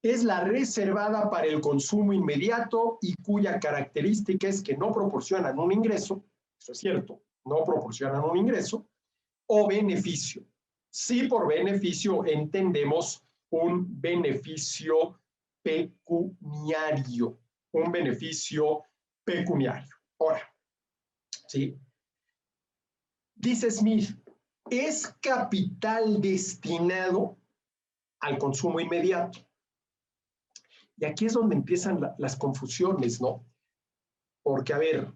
es la reservada para el consumo inmediato y cuya característica es que no proporcionan un ingreso, eso es cierto, no proporcionan un ingreso, o beneficio. Sí, por beneficio entendemos un beneficio pecuniario, un beneficio pecuniario. Ahora, ¿sí? Dice Smith, es capital destinado al consumo inmediato. Y aquí es donde empiezan las confusiones, ¿no? Porque, a ver,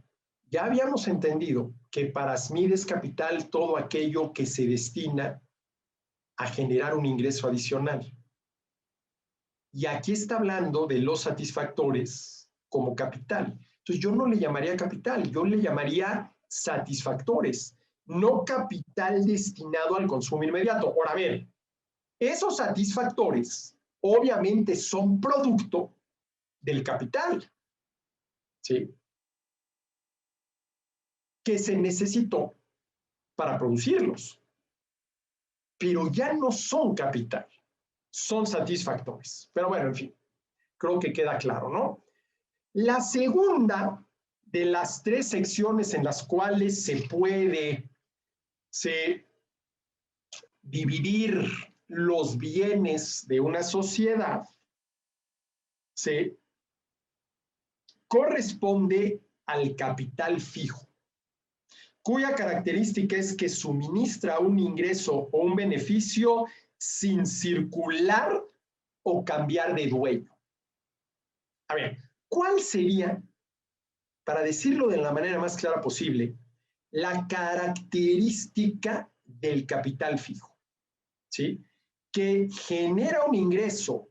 ya habíamos entendido que para Smith es capital todo aquello que se destina a generar un ingreso adicional. Y aquí está hablando de los satisfactores como capital. Entonces yo no le llamaría capital, yo le llamaría satisfactores, no capital destinado al consumo inmediato. Ahora, a ver, esos satisfactores obviamente son producto del capital, ¿sí? Que se necesitó para producirlos, pero ya no son capital, son satisfactores. Pero bueno, en fin, creo que queda claro, ¿no? La segunda de las tres secciones en las cuales se puede dividir los bienes de una sociedad se corresponde al capital fijo, cuya característica es que suministra un ingreso o un beneficio sin circular o cambiar de dueño. A ver, ¿cuál sería, para decirlo de la manera más clara posible, la característica del capital fijo? ¿Sí? Que genera un ingreso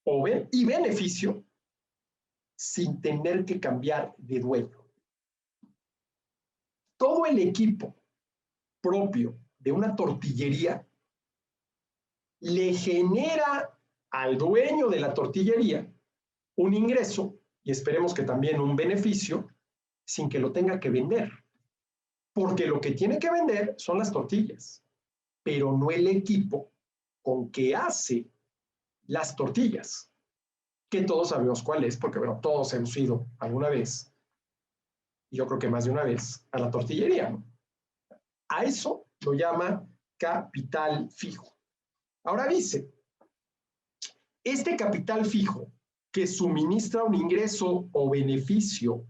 y beneficio sin tener que cambiar de dueño. Todo el equipo propio de una tortillería le genera al dueño de la tortillería un ingreso y esperemos que también un beneficio sin que lo tenga que vender. Porque lo que tiene que vender son las tortillas, pero no el equipo con que hace las tortillas, que todos sabemos cuál es, porque bueno, todos hemos ido alguna vez, y yo creo que más de una vez, a la tortillería, ¿no? A eso lo llama capital fijo. Ahora dice, este capital fijo que suministra un ingreso o beneficio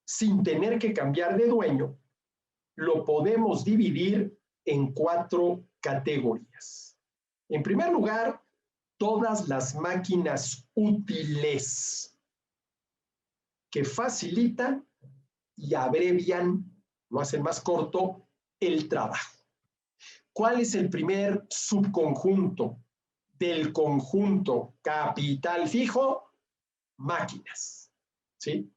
sin tener que cambiar de dueño, lo podemos dividir en 4 categorías. En primer lugar, todas las máquinas útiles que facilitan y abrevian, lo hacen más corto, el trabajo. ¿Cuál es el primer subconjunto del conjunto capital fijo? Máquinas, ¿sí?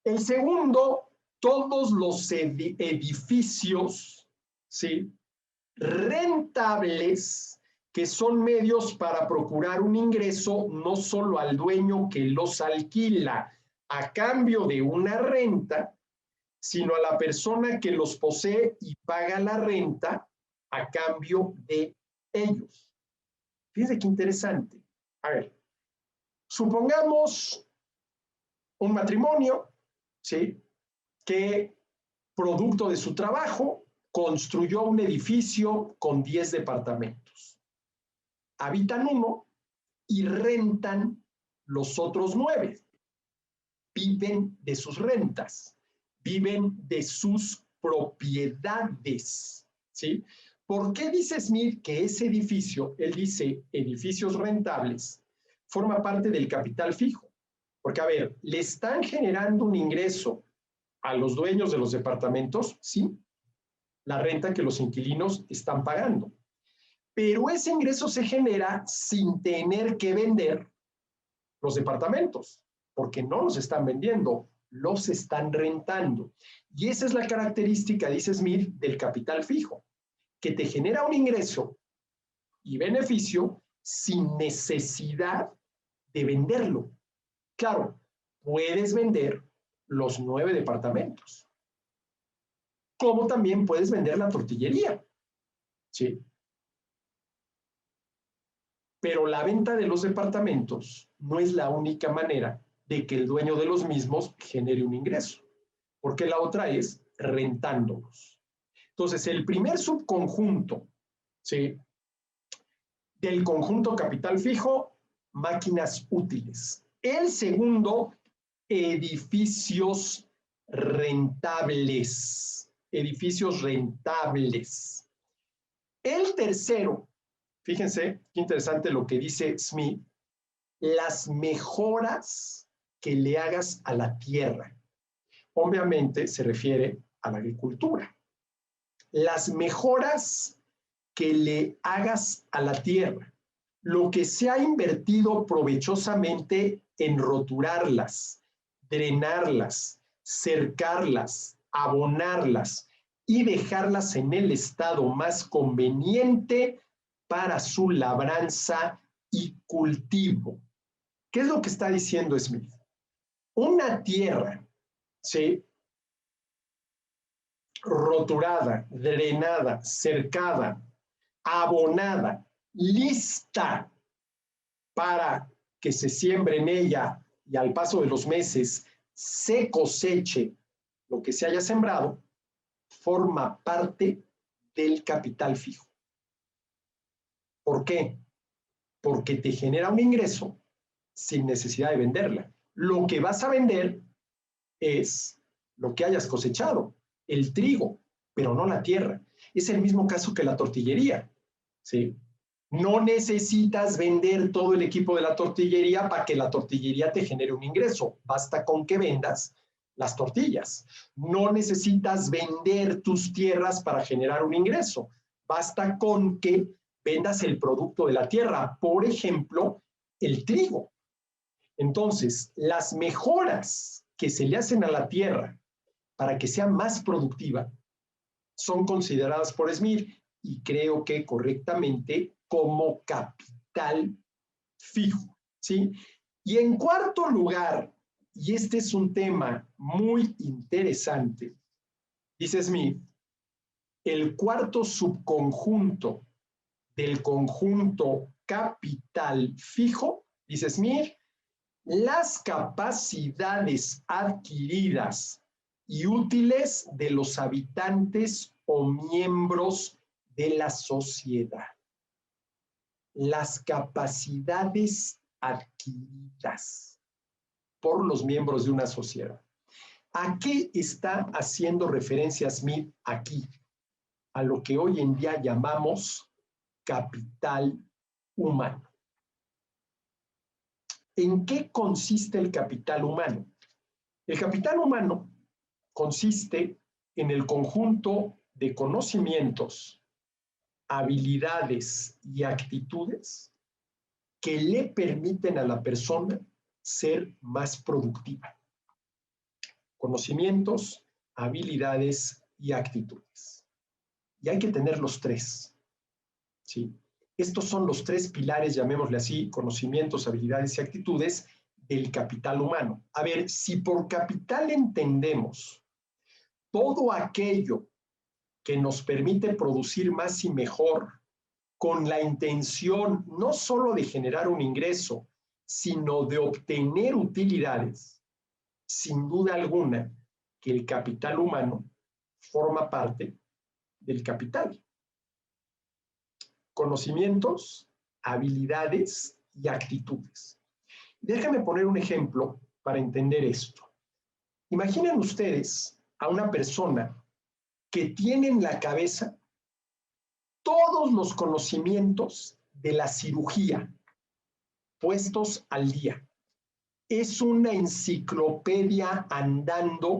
El segundo, todos los edificios, ¿sí? Rentables, que son medios para procurar un ingreso no solo al dueño que los alquila a cambio de una renta, sino a la persona que los posee y paga la renta a cambio de ellos. Fíjense qué interesante. A ver, supongamos un matrimonio, ¿sí? Que producto de su trabajo construyó un edificio con 10 departamentos. habitan uno y rentan los otros 9. Viven de sus rentas, viven de sus propiedades, ¿sí? ¿Por qué dice Smith que ese edificio, él dice edificios rentables, forma parte del capital fijo? Porque, a ver, ¿le están generando un ingreso a los dueños de los departamentos? Sí, la renta que los inquilinos están pagando. Pero ese ingreso se genera sin tener que vender los departamentos, porque no los están vendiendo, los están rentando. Y esa es la característica, dice Smith, del capital fijo, que te genera un ingreso y beneficio sin necesidad de venderlo. Claro, puedes vender los 9 departamentos, como también puedes vender la tortillería, ¿sí? Pero la venta de los departamentos no es la única manera de que el dueño de los mismos genere un ingreso, porque la otra es rentándolos. Entonces, el primer subconjunto, ¿sí?, del conjunto capital fijo, máquinas útiles. El segundo, edificios rentables. Edificios rentables. El tercero, fíjense qué interesante lo que dice Smith, las mejoras que le hagas a la tierra. Obviamente se refiere a la agricultura. Las mejoras que le hagas a la tierra, lo que se ha invertido provechosamente en roturarlas, drenarlas, cercarlas, abonarlas y dejarlas en el estado más conveniente para su labranza y cultivo. ¿Qué es lo que está diciendo Smith? Una tierra, ¿sí?, roturada, drenada, cercada, abonada, lista para que se siembre en ella y al paso de los meses se coseche lo que se haya sembrado, forma parte del capital fijo. ¿Por qué? Porque te genera un ingreso sin necesidad de venderla. Lo que vas a vender es lo que hayas cosechado, el trigo, pero no la tierra. Es el mismo caso que la tortillería, ¿sí? No necesitas vender todo el equipo de la tortillería para que la tortillería te genere un ingreso. Basta con que vendas las tortillas. No necesitas vender tus tierras para generar un ingreso. Basta con que vendas el producto de la tierra, por ejemplo, el trigo. Entonces, las mejoras que se le hacen a la tierra para que sea más productiva son consideradas por Smith, y creo que correctamente, como capital fijo, ¿sí? Y en cuarto lugar, y este es un tema muy interesante, dice Smith, el cuarto subconjunto del conjunto capital fijo, dice Smith, las capacidades adquiridas y útiles de los habitantes o miembros de la sociedad. Las capacidades adquiridas por los miembros de una sociedad. ¿A qué está haciendo referencia Smith aquí? A lo que hoy en día llamamos capital humano. ¿En qué consiste el capital humano? El capital humano consiste en el conjunto de conocimientos, habilidades y actitudes que le permiten a la persona ser más productiva. Conocimientos, habilidades y actitudes. Y hay que tener los tres, ¿sí? Estos son los tres pilares, llamémosle así, conocimientos, habilidades y actitudes del capital humano. A ver, si por capital entendemos todo aquello que nos permite producir más y mejor, con la intención no solo de generar un ingreso, sino de obtener utilidades, sin duda alguna que el capital humano forma parte del capital. Conocimientos, habilidades y actitudes. Déjenme poner un ejemplo para entender esto. Imaginen ustedes a una persona que tiene en la cabeza todos los conocimientos de la cirugía puestos al día. Es una enciclopedia andando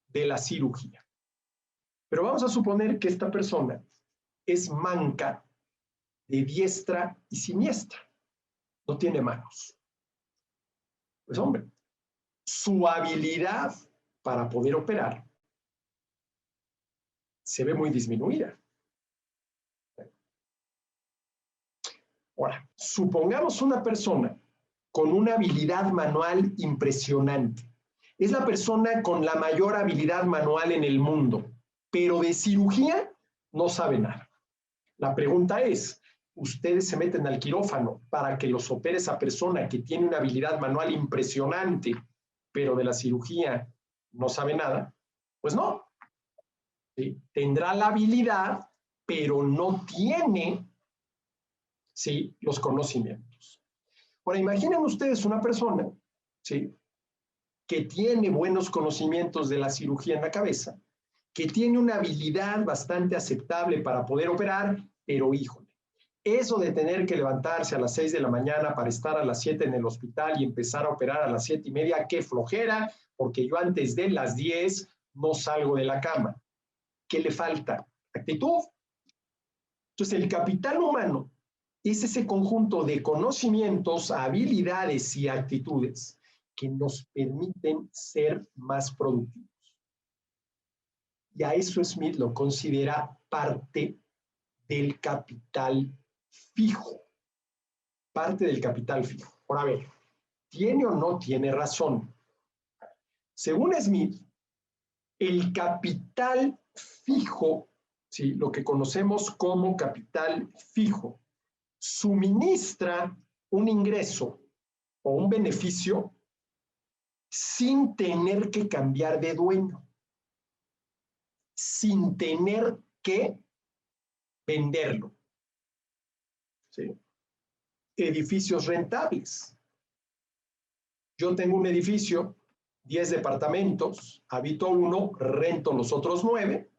de la cirugía. Pero vamos a suponer que esta persona es manca de diestra y siniestra. No tiene manos. Pues hombre, su habilidad para poder operar se ve muy disminuida. Ahora, supongamos una persona con una habilidad manual impresionante. Es la persona con la mayor habilidad manual en el mundo, pero de cirugía no sabe nada. La pregunta es, ¿ustedes se meten al quirófano para que los opere esa persona que tiene una habilidad manual impresionante, pero de la cirugía no sabe nada? Pues no. ¿Sí? Tendrá la habilidad, pero no tiene, ¿sí?, los conocimientos. Ahora, imaginen ustedes una persona, ¿sí?, que tiene buenos conocimientos de la cirugía en la cabeza, que tiene una habilidad bastante aceptable para poder operar, pero híjole, eso de tener que levantarse a las 6 de la mañana para estar a las 7 en el hospital y empezar a operar a las 7:30, qué flojera, porque yo antes de las 10 no salgo de la cama. ¿Qué le falta? Actitud. Entonces, el capital humano es ese conjunto de conocimientos, habilidades y actitudes que nos permiten ser más productivos. Y a eso Smith lo considera parte del capital fijo. Parte del capital fijo. Ahora, a ver, ¿tiene o no tiene razón? Según Smith, el capital fijo, ¿sí?, lo que conocemos como capital fijo, suministra un ingreso o un beneficio sin tener que cambiar de dueño, sin tener que venderlo. ¿Sí? Edificios rentables. Yo tengo un edificio, 10 departamentos, habito uno, rento los otros 9,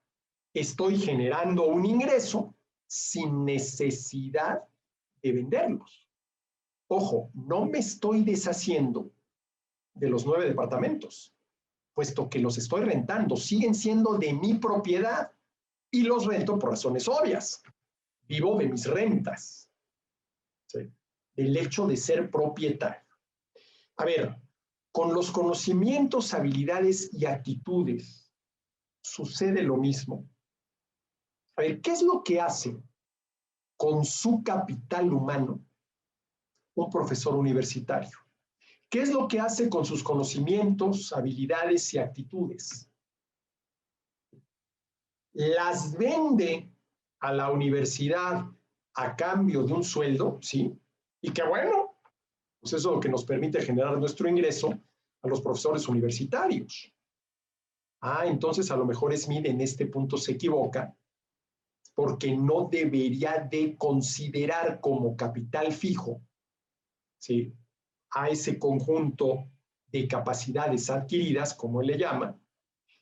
estoy generando un ingreso sin necesidad de venderlos. Ojo, no me estoy deshaciendo de los 9 departamentos, puesto que los estoy rentando, siguen siendo de mi propiedad y los rento por razones obvias. Vivo de mis rentas, ¿sí?, del hecho de ser propietario. A ver, con los conocimientos, habilidades y actitudes sucede lo mismo. A ver, ¿qué es lo que hace con su capital humano un profesor universitario? ¿Qué es lo que hace con sus conocimientos, habilidades y actitudes? Las vende a la universidad a cambio de un sueldo, ¿sí? Y qué bueno, pues eso es lo que nos permite generar nuestro ingreso a los profesores universitarios. Entonces a lo mejor Smith en este punto se equivoca, porque no debería de considerar como capital fijo, ¿sí?, a ese conjunto de capacidades adquiridas, como él le llama,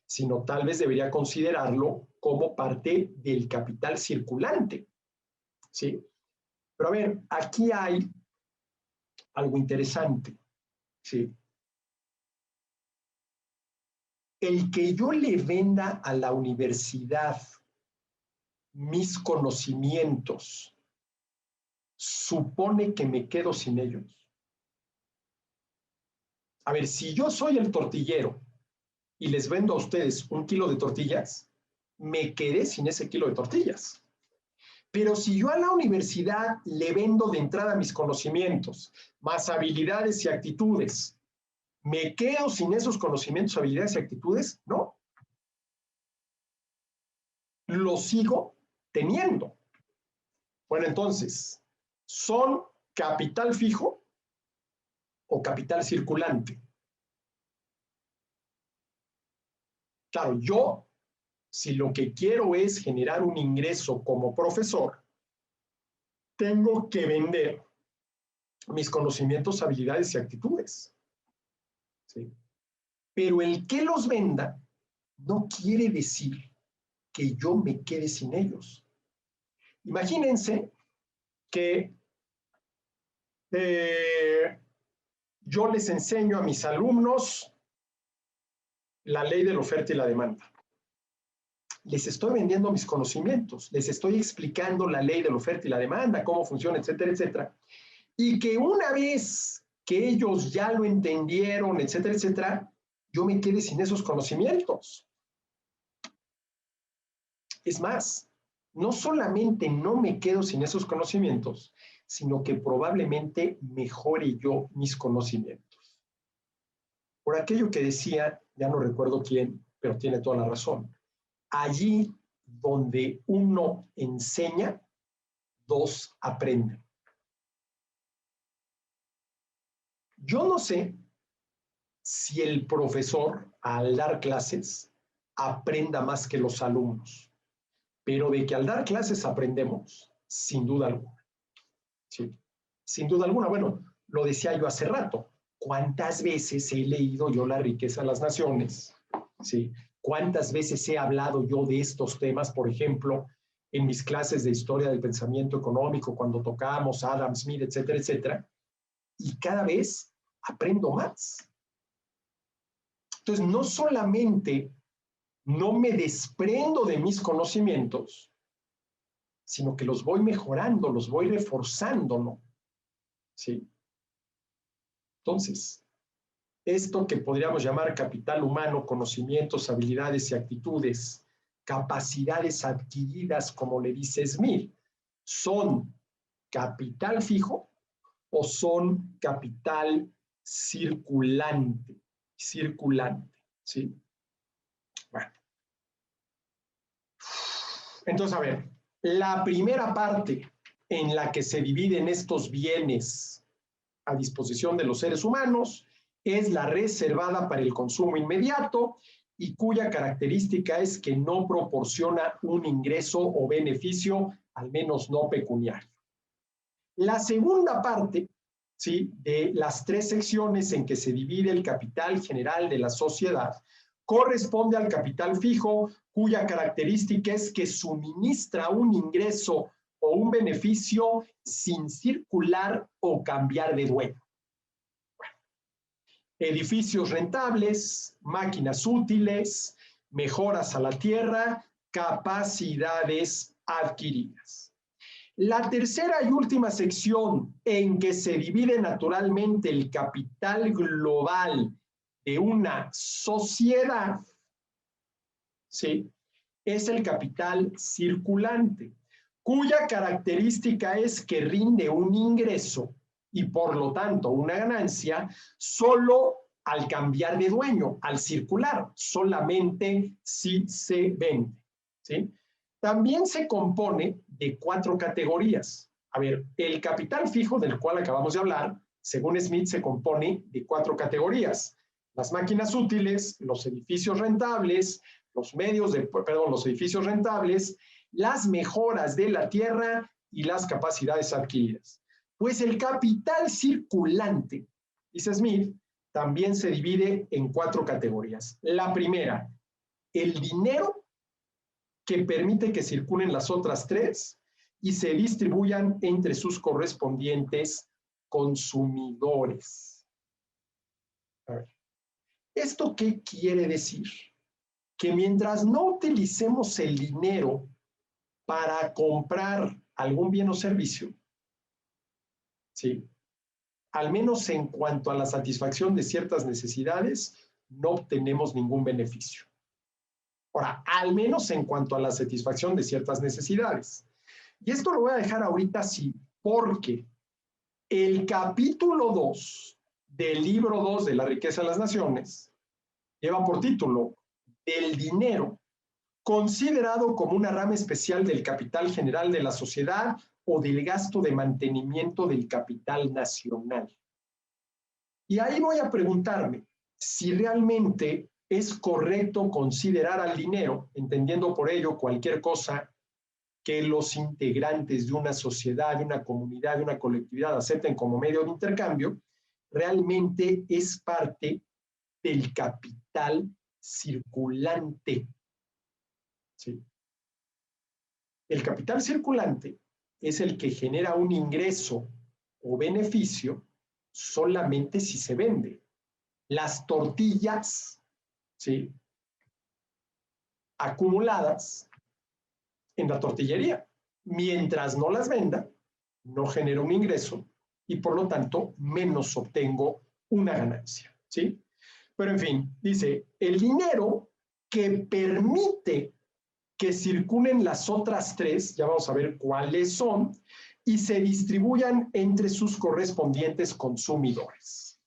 sino tal vez debería considerarlo como parte del capital circulante, ¿sí? Pero a ver, aquí hay algo interesante, ¿sí? El que yo le venda a la universidad mis conocimientos supone que me quedo sin ellos. A ver, si yo soy el tortillero y les vendo a ustedes 1 kilo de tortillas, me quedé sin ese kilo de tortillas. Pero si yo a la universidad le vendo de entrada mis conocimientos, más habilidades y actitudes, ¿me quedo sin esos conocimientos, habilidades y actitudes? No. Lo sigo teniendo. Bueno, entonces, ¿son capital fijo o capital circulante? Claro, yo, si lo que quiero es generar un ingreso como profesor, tengo que vender mis conocimientos, habilidades y actitudes. ¿Sí? Pero el que los venda no quiere decir que yo me quede sin ellos. Imagínense que yo les enseño a mis alumnos la ley de la oferta y la demanda. Les estoy vendiendo mis conocimientos, les estoy explicando la ley de la oferta y la demanda, cómo funciona, etcétera, etcétera. Y que una vez que ellos ya lo entendieron, etcétera, etcétera, yo me quede sin esos conocimientos. Es más, no solamente no me quedo sin esos conocimientos, sino que probablemente mejore yo mis conocimientos. Por aquello que decía, ya no recuerdo quién, pero tiene toda la razón. Allí donde uno enseña, dos aprenden. Yo no sé si el profesor al dar clases aprenda más que los alumnos, pero de que al dar clases aprendemos, sin duda alguna. Sí, sin duda alguna. Bueno, lo decía yo hace rato. ¿Cuántas veces he leído yo La riqueza de las naciones? ¿Sí? ¿Cuántas veces he hablado yo de estos temas, por ejemplo, en mis clases de historia del pensamiento económico, cuando tocábamos a Adam Smith, etcétera, etcétera? Y cada vez aprendo más. Entonces, no solamente no me desprendo de mis conocimientos, sino que los voy mejorando, los voy reforzando, ¿no? Sí. Entonces, esto que podríamos llamar capital humano, conocimientos, habilidades y actitudes, capacidades adquiridas, como le dice Smith, ¿son capital fijo o son capital circulante? Circulante, ¿sí? Bueno. Entonces, a ver, la primera parte en la que se dividen estos bienes a disposición de los seres humanos es la reservada para el consumo inmediato y cuya característica es que no proporciona un ingreso o beneficio, al menos no pecuniario. La segunda parte, ¿sí?, de las tres secciones en que se divide el capital general de la sociedad corresponde al capital fijo, cuya característica es que suministra un ingreso o un beneficio sin circular o cambiar de dueño. Bueno, edificios rentables, máquinas útiles, mejoras a la tierra, capacidades adquiridas. La tercera y última sección en que se divide naturalmente el capital global de una sociedad, ¿sí?, es el capital circulante, cuya característica es que rinde un ingreso y por lo tanto una ganancia solo al cambiar de dueño, al circular, solamente si se vende, ¿sí? También se compone de 4 categorías. A ver, el capital fijo del cual acabamos de hablar, según Smith, se compone de 4 categorías. Las máquinas útiles, los edificios rentables, los edificios rentables, las mejoras de la tierra y las capacidades adquiridas. Pues el capital circulante, dice Smith, también se divide en 4 categorías. La primera, el dinero que permite que circulen las otras 3 y se distribuyan entre sus correspondientes consumidores. A ver, ¿esto qué quiere decir? Que mientras no utilicemos el dinero para comprar algún bien o servicio, ¿sí?, al menos en cuanto a la satisfacción de ciertas necesidades, no obtenemos ningún beneficio. Ahora, al menos en cuanto a la satisfacción de ciertas necesidades. Y esto lo voy a dejar ahorita así, porque el capítulo 2 del libro 2 de La riqueza de las naciones lleva por título El dinero, considerado como una rama especial del capital general de la sociedad o del gasto de mantenimiento del capital nacional. Y ahí voy a preguntarme si realmente es correcto considerar al dinero, entendiendo por ello cualquier cosa que los integrantes de una sociedad, de una comunidad, de una colectividad acepten como medio de intercambio, realmente es parte del capital circulante. ¿Sí? El capital circulante es el que genera un ingreso o beneficio solamente si se vende. Las tortillas, ¿sí?, acumuladas en la tortillería, mientras no las venda, no genera un ingreso y por lo tanto menos obtengo una ganancia, ¿sí? Pero en fin, dice, el dinero que permite que circulen las otras tres, ya vamos a ver cuáles son, y se distribuyan entre sus correspondientes consumidores.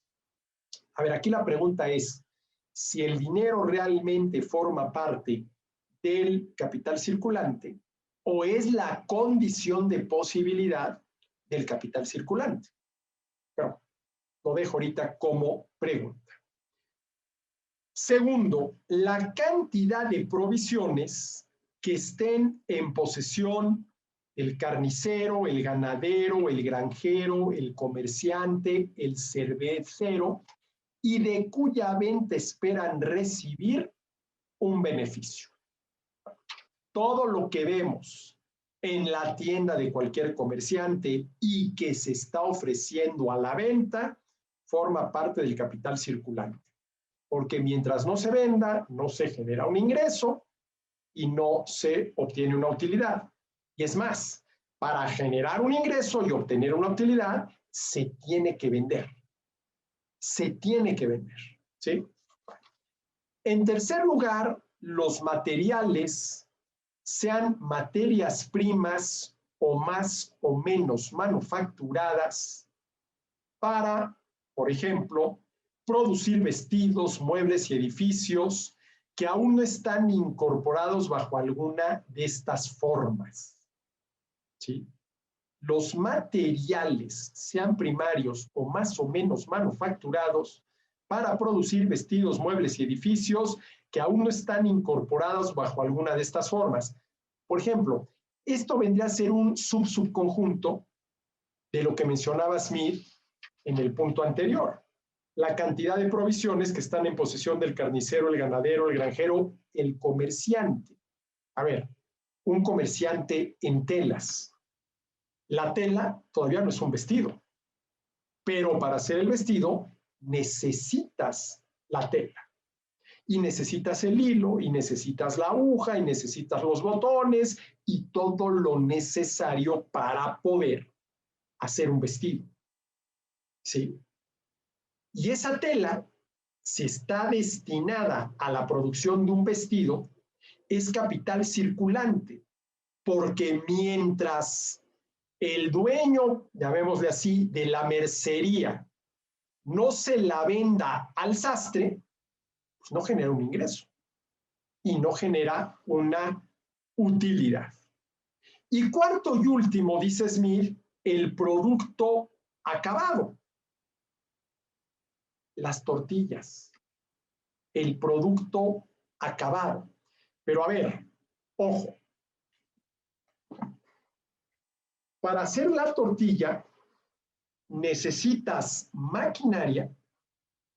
A ver, aquí la pregunta es, si el dinero realmente forma parte del capital circulante o es la condición de posibilidad del capital circulante. Pero lo dejo ahorita como pregunta. Segundo, la cantidad de provisiones que estén en posesión el carnicero, el ganadero, el granjero, el comerciante, el cervecero, y de cuya venta esperan recibir un beneficio. Todo lo que vemos en la tienda de cualquier comerciante y que se está ofreciendo a la venta forma parte del capital circulante. Porque mientras no se venda, no se genera un ingreso y no se obtiene una utilidad. Y es más, para generar un ingreso y obtener una utilidad, se tiene que vender. Se tiene que vender, ¿sí? En tercer lugar, los materiales, sean materias primas o más o menos manufacturadas para, por ejemplo, producir vestidos, muebles y edificios que aún no están incorporados bajo alguna de estas formas, ¿sí? Los materiales, sean primarios o más o menos manufacturados, para producir vestidos, muebles y edificios que aún no están incorporados bajo alguna de estas formas. Por ejemplo, esto vendría a ser un subconjunto de lo que mencionaba Smith en el punto anterior. La cantidad de provisiones que están en posesión del carnicero, el ganadero, el granjero, el comerciante. A ver, un comerciante en telas. La tela todavía no es un vestido, pero para hacer el vestido necesitas la tela. Y necesitas el hilo, y necesitas la aguja, y necesitas los botones, y todo lo necesario para poder hacer un vestido. ¿Sí? Y esa tela, si está destinada a la producción de un vestido, es capital circulante, porque mientras el dueño, llamémosle así, de la mercería, no se la venda al sastre, pues no genera un ingreso y no genera una utilidad. Y cuarto y último, dice Smith, el producto acabado. Las tortillas, el producto acabado. Pero a ver, ojo, para hacer la tortilla necesitas maquinaria,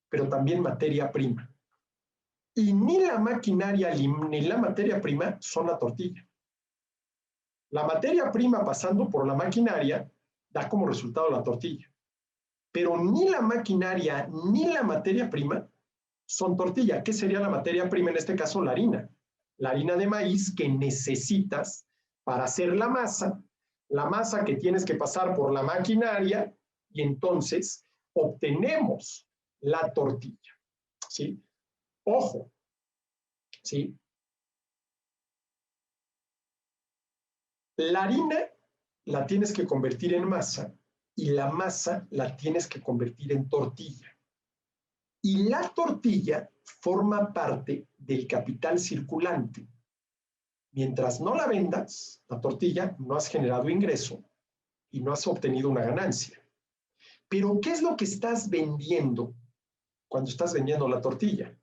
pero también materia prima. Y ni la maquinaria ni la materia prima son la tortilla. La materia prima pasando por la maquinaria da como resultado la tortilla. Pero ni la maquinaria ni la materia prima son tortilla. ¿Qué sería la materia prima? En este caso, la harina de maíz que necesitas para hacer la masa que tienes que pasar por la maquinaria y entonces obtenemos la tortilla, ¿sí? Ojo, ¿sí? La harina la tienes que convertir en masa y la masa la tienes que convertir en tortilla. Y la tortilla forma parte del capital circulante. Mientras no la vendas, la tortilla, no has generado ingreso y no has obtenido una ganancia. Pero, ¿qué es lo que estás vendiendo cuando estás vendiendo la tortilla?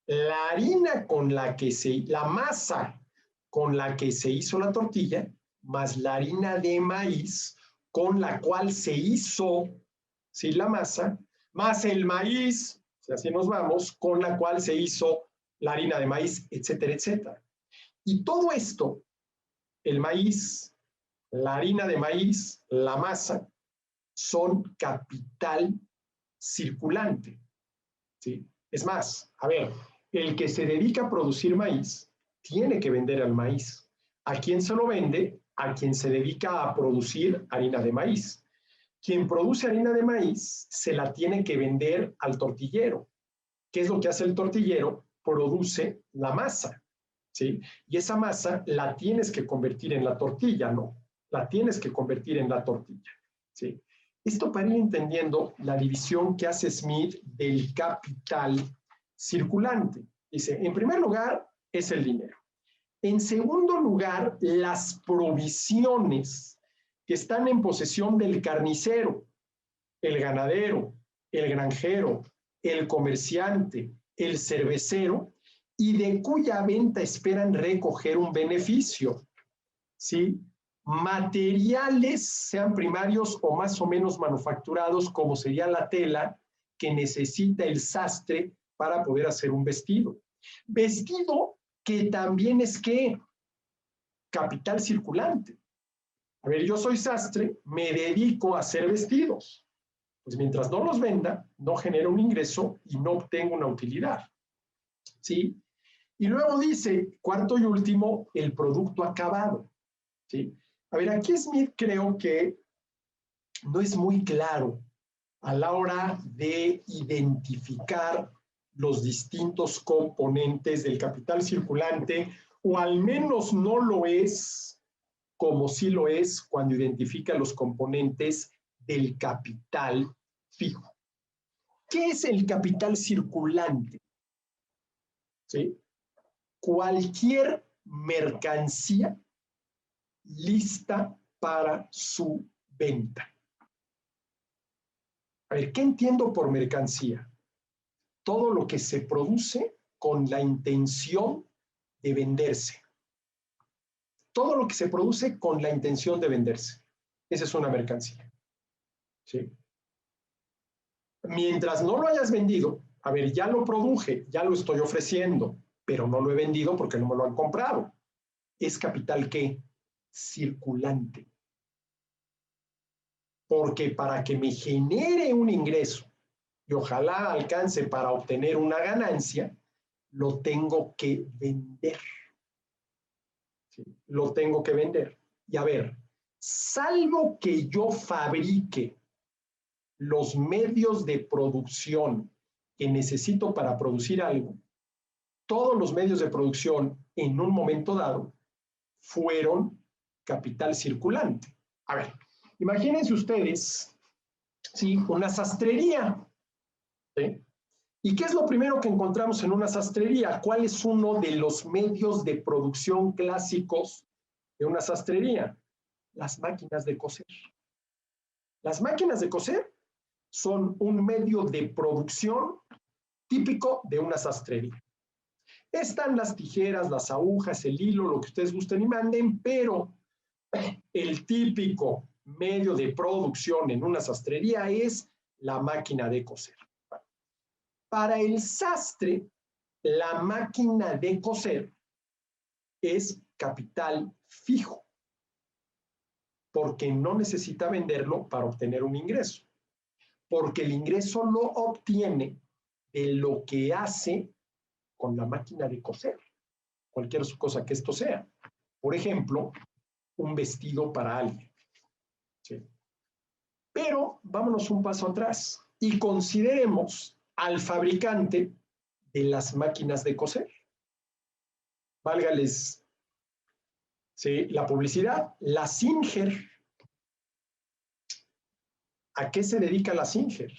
La harina con la que la masa con la que se hizo la tortilla más la harina de maíz con la cual se hizo, ¿sí?, la masa, más el maíz, si así nos vamos, con la cual se hizo la harina de maíz, etcétera, etcétera. Y todo esto, el maíz, la harina de maíz, la masa, son capital circulante, ¿sí? Es más, a ver, el que se dedica a producir maíz tiene que vender el maíz. ¿A quién se lo vende? A quien se dedica a producir harina de maíz. Quien produce harina de maíz se la tiene que vender al tortillero. ¿Qué es lo que hace el tortillero? Produce la masa, ¿sí? Y esa masa la tienes que convertir en la tortilla, ¿no? La tienes que convertir en la tortilla, ¿sí? Esto para ir entendiendo la división que hace Smith del capital circulante. Dice, en primer lugar, es el dinero. En segundo lugar, las provisiones que están en posesión del carnicero, el ganadero, el granjero, el comerciante, el cervecero, y de cuya venta esperan recoger un beneficio, ¿sí? Materiales, sean primarios o más o menos manufacturados, como sería la tela que necesita el sastre para poder hacer un vestido. Vestido que también es ¿qué? Capital circulante. A ver, yo soy sastre, me dedico a hacer vestidos. Pues mientras no los venda, no genero un ingreso y no obtengo una utilidad, ¿sí? Y luego dice, cuarto y último, el producto acabado, ¿sí? A ver, aquí Smith creo que no es muy claro a la hora de identificar los distintos componentes del capital circulante, o al menos no lo es como sí lo es cuando identifica los componentes del capital fijo. ¿Qué es el capital circulante? ¿Sí? Cualquier mercancía lista para su venta. A ver, ¿qué entiendo por mercancía? Todo lo que se produce con la intención de venderse. Todo lo que se produce con la intención de venderse. Esa es una mercancía, ¿sí? Mientras no lo hayas vendido, a ver, ya lo produje, ya lo estoy ofreciendo, pero no lo he vendido porque no me lo han comprado. ¿Es capital qué? Circulante. Porque para que me genere un ingreso y ojalá alcance para obtener una ganancia, lo tengo que vender. ¿Sí? Lo tengo que vender. Y a ver, salvo que yo fabrique los medios de producción que necesito para producir algo, todos los medios de producción en un momento dado fueron capital circulante. A ver, imagínense ustedes, ¿sí?, una sastrería, ¿sí? ¿Y qué es lo primero que encontramos en una sastrería? ¿Cuál es uno de los medios de producción clásicos de una sastrería? Las máquinas de coser. Las máquinas de coser son un medio de producción típico de una sastrería. Están las tijeras, las agujas, el hilo, lo que ustedes gusten y manden, pero el típico medio de producción en una sastrería es la máquina de coser. Para el sastre, la máquina de coser es capital fijo, porque no necesita venderlo para obtener un ingreso, porque el ingreso lo obtiene de lo que hace con la máquina de coser, cualquier cosa que esto sea. Por ejemplo, un vestido para alguien, ¿sí? Pero vámonos un paso atrás y consideremos al fabricante de las máquinas de coser. Válgales, ¿sí?, la publicidad, la Singer. ¿A qué se dedica la Singer?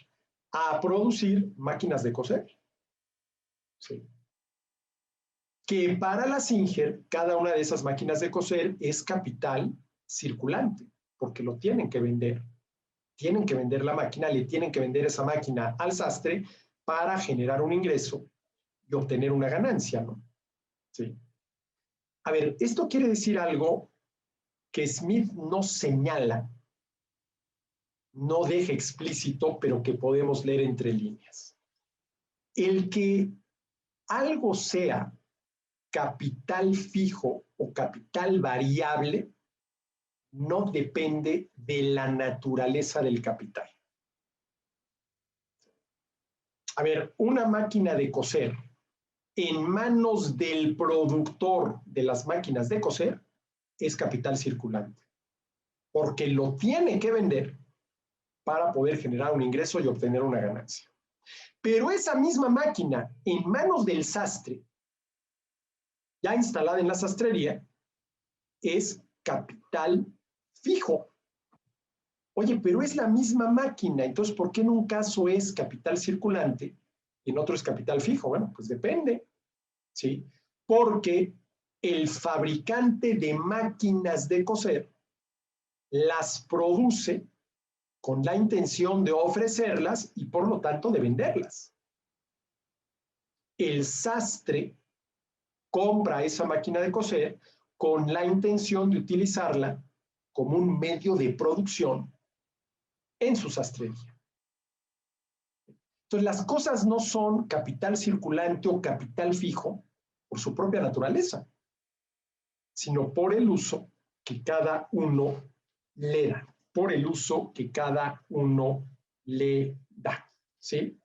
A producir máquinas de coser, ¿sí? Que para la Singer, cada una de esas máquinas de coser es capital circulante, porque lo tienen que vender. Tienen que vender la máquina, le tienen que vender esa máquina al sastre para generar un ingreso y obtener una ganancia, ¿no? Sí. A ver, esto quiere decir algo que Smith no señala, no deja explícito, pero que podemos leer entre líneas. El que algo sea capital fijo o capital variable no depende de la naturaleza del capital. A ver, una máquina de coser en manos del productor de las máquinas de coser es capital circulante, porque lo tiene que vender para poder generar un ingreso y obtener una ganancia. Pero esa misma máquina en manos del sastre, ya instalada en la sastrería, es capital fijo. Oye, pero es la misma máquina, entonces, ¿por qué en un caso es capital circulante y en otro es capital fijo? Bueno, pues depende, ¿sí? Porque el fabricante de máquinas de coser las produce con la intención de ofrecerlas y por lo tanto de venderlas. El sastre compra esa máquina de coser con la intención de utilizarla como un medio de producción en su sastrería. Entonces, las cosas no son capital circulante o capital fijo por su propia naturaleza, sino por el uso que cada uno le da, por el uso que cada uno le da, ¿sí?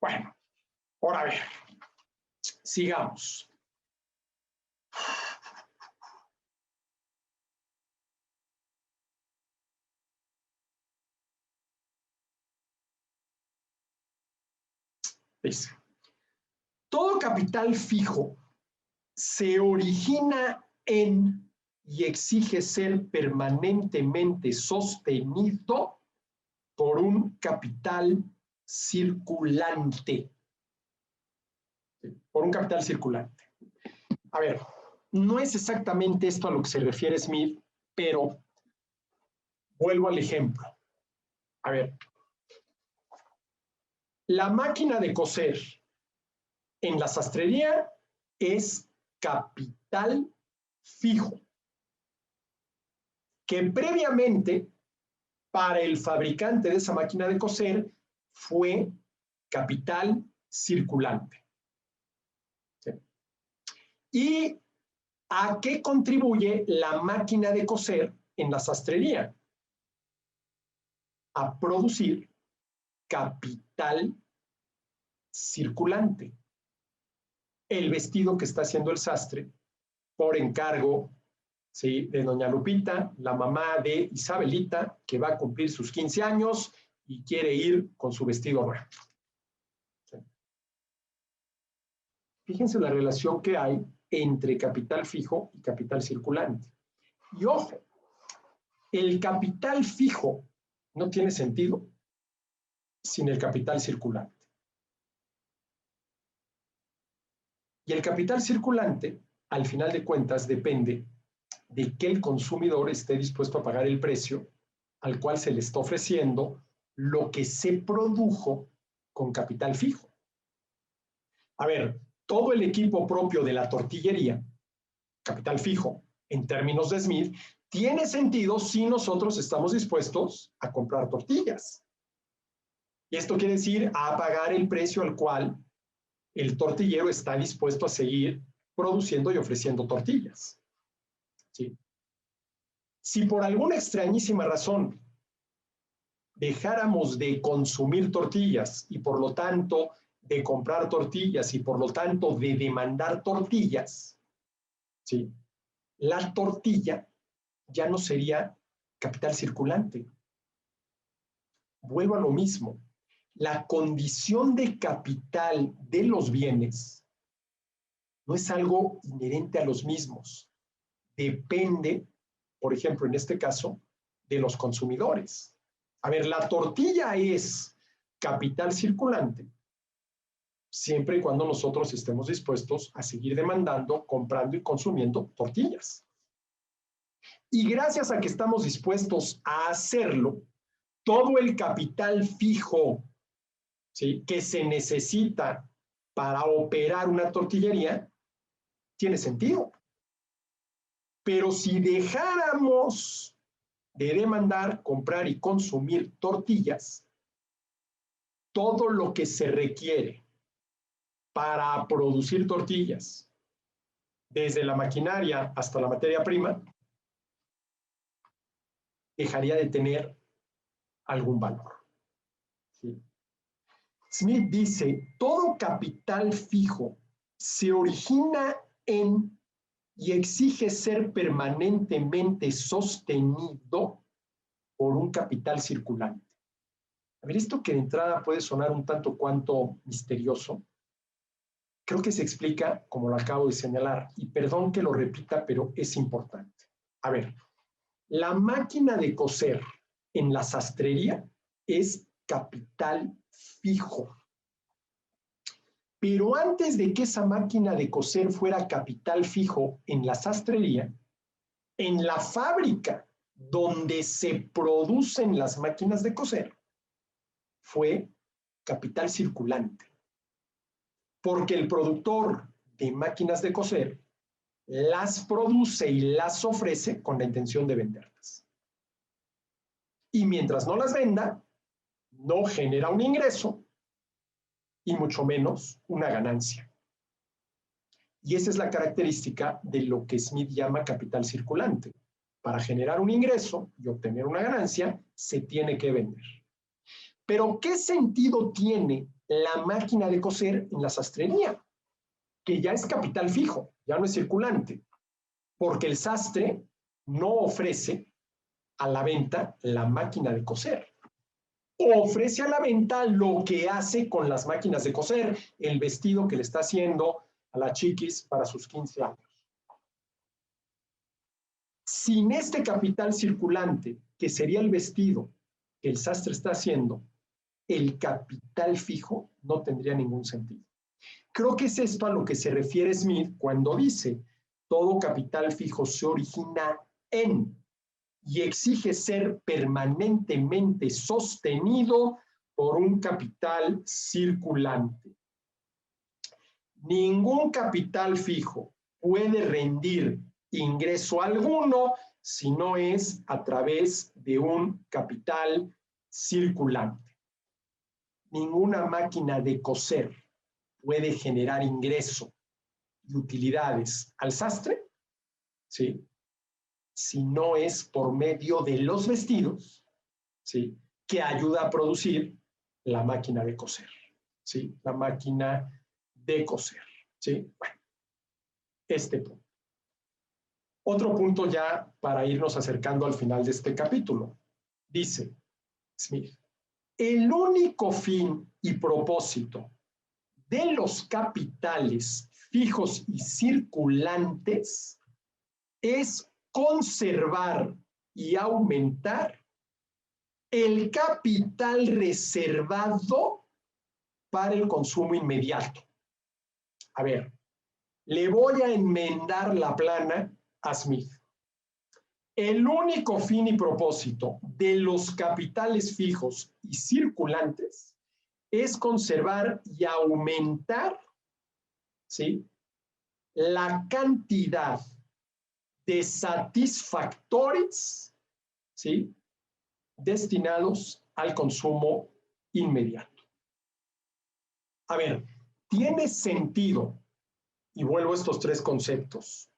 Bueno, ahora a ver, sigamos. Dice, todo capital fijo se origina en y exige ser permanentemente sostenido por un capital circulante. Por un capital circulante. A ver, no es exactamente esto a lo que se refiere Smith, pero vuelvo al ejemplo. A ver, la máquina de coser en la sastrería es capital fijo, que previamente para el fabricante de esa máquina de coser fue capital circulante. ¿Sí? ¿Y a qué contribuye la máquina de coser en la sastrería? A producir capital circulante. El vestido que está haciendo el sastre por encargo, ¿sí?, de doña Lupita, la mamá de Isabelita, que va a cumplir sus 15 años y quiere ir con su vestido nuevo. ¿Sí? Fíjense la relación que hay entre capital fijo y capital circulante. Y ojo, el capital fijo no tiene sentido sin el capital circulante. Y el capital circulante, al final de cuentas, depende de que el consumidor esté dispuesto a pagar el precio al cual se le está ofreciendo lo que se produjo con capital fijo. A ver, todo el equipo propio de la tortillería, capital fijo, en términos de Smith, tiene sentido si nosotros estamos dispuestos a comprar tortillas. Y esto quiere decir a pagar el precio al cual el tortillero está dispuesto a seguir produciendo y ofreciendo tortillas. ¿Sí? Si por alguna extrañísima razón dejáramos de consumir tortillas y por lo tanto de comprar tortillas y por lo tanto de demandar tortillas, ¿sí?, la tortilla ya no sería capital circulante. Vuelvo a lo mismo. La condición de capital de los bienes no es algo inherente a los mismos. Depende, por ejemplo, en este caso, de los consumidores. A ver, la tortilla es capital circulante siempre y cuando nosotros estemos dispuestos a seguir demandando, comprando y consumiendo tortillas. Y gracias a que estamos dispuestos a hacerlo, todo el capital fijo, ¿sí?, que se necesita para operar una tortillería tiene sentido. Pero si dejáramos de demandar, comprar y consumir tortillas, todo lo que se requiere para producir tortillas, desde la maquinaria hasta la materia prima, dejaría de tener algún valor. ¿Sí? Smith dice, todo capital fijo se origina en y exige ser permanentemente sostenido por un capital circulante. A ver, esto que de entrada puede sonar un tanto cuanto misterioso, creo que se explica como lo acabo de señalar, y perdón que lo repita, pero es importante. A ver, la máquina de coser en la sastrería es capital fijo. Pero antes de que esa máquina de coser fuera capital fijo en la sastrería, en la fábrica donde se producen las máquinas de coser, fue capital circulante. Porque el productor de máquinas de coser las produce y las ofrece con la intención de venderlas. Y mientras no las venda, no genera un ingreso y mucho menos una ganancia. Y esa es la característica de lo que Smith llama capital circulante. Para generar un ingreso y obtener una ganancia, se tiene que vender. Pero, ¿qué sentido tiene la máquina de coser en la sastrería? Que ya es capital fijo, ya no es circulante, porque el sastre no ofrece a la venta la máquina de coser. Ofrece a la venta lo que hace con las máquinas de coser, el vestido que le está haciendo a la chiquis para sus 15 años. Sin este capital circulante, que sería el vestido que el sastre está haciendo, el capital fijo no tendría ningún sentido. Creo que es esto a lo que se refiere Smith cuando dice, todo capital fijo se origina en y exige ser permanentemente sostenido por un capital circulante. Ningún capital fijo puede rendir ingreso alguno si no es a través de un capital circulante. Ninguna máquina de coser puede generar ingreso y utilidades al sastre, ¿sí?, si no es por medio de los vestidos, ¿sí?, que ayuda a producir la máquina de coser, ¿sí?, la máquina de coser, ¿sí? Bueno, este punto. Otro punto ya para irnos acercando al final de este capítulo. Dice Smith, el único fin y propósito de los capitales fijos y circulantes es conservar y aumentar el capital reservado para el consumo inmediato. A ver, le voy a enmendar la plana a Smith. El único fin y propósito de los capitales fijos y circulantes es conservar y aumentar, ¿sí?, la cantidad de satisfactores, ¿sí?, destinados al consumo inmediato. A ver, tiene sentido, y vuelvo a estos tres conceptos,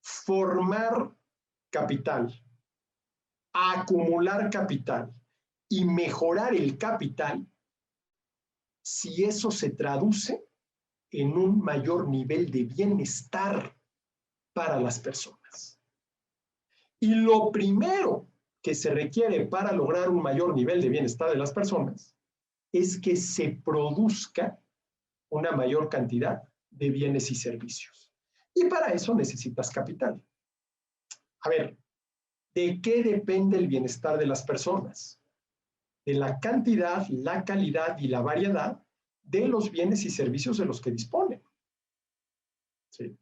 formar capital, acumular capital y mejorar el capital si eso se traduce en un mayor nivel de bienestar para las personas. Y lo primero que se requiere para lograr un mayor nivel de bienestar de las personas es que se produzca una mayor cantidad de bienes y servicios. Y para eso necesitas capital. A ver, ¿de qué depende el bienestar de las personas? De la cantidad, la calidad y la variedad de los bienes y servicios de los que disponen. ¿Sí?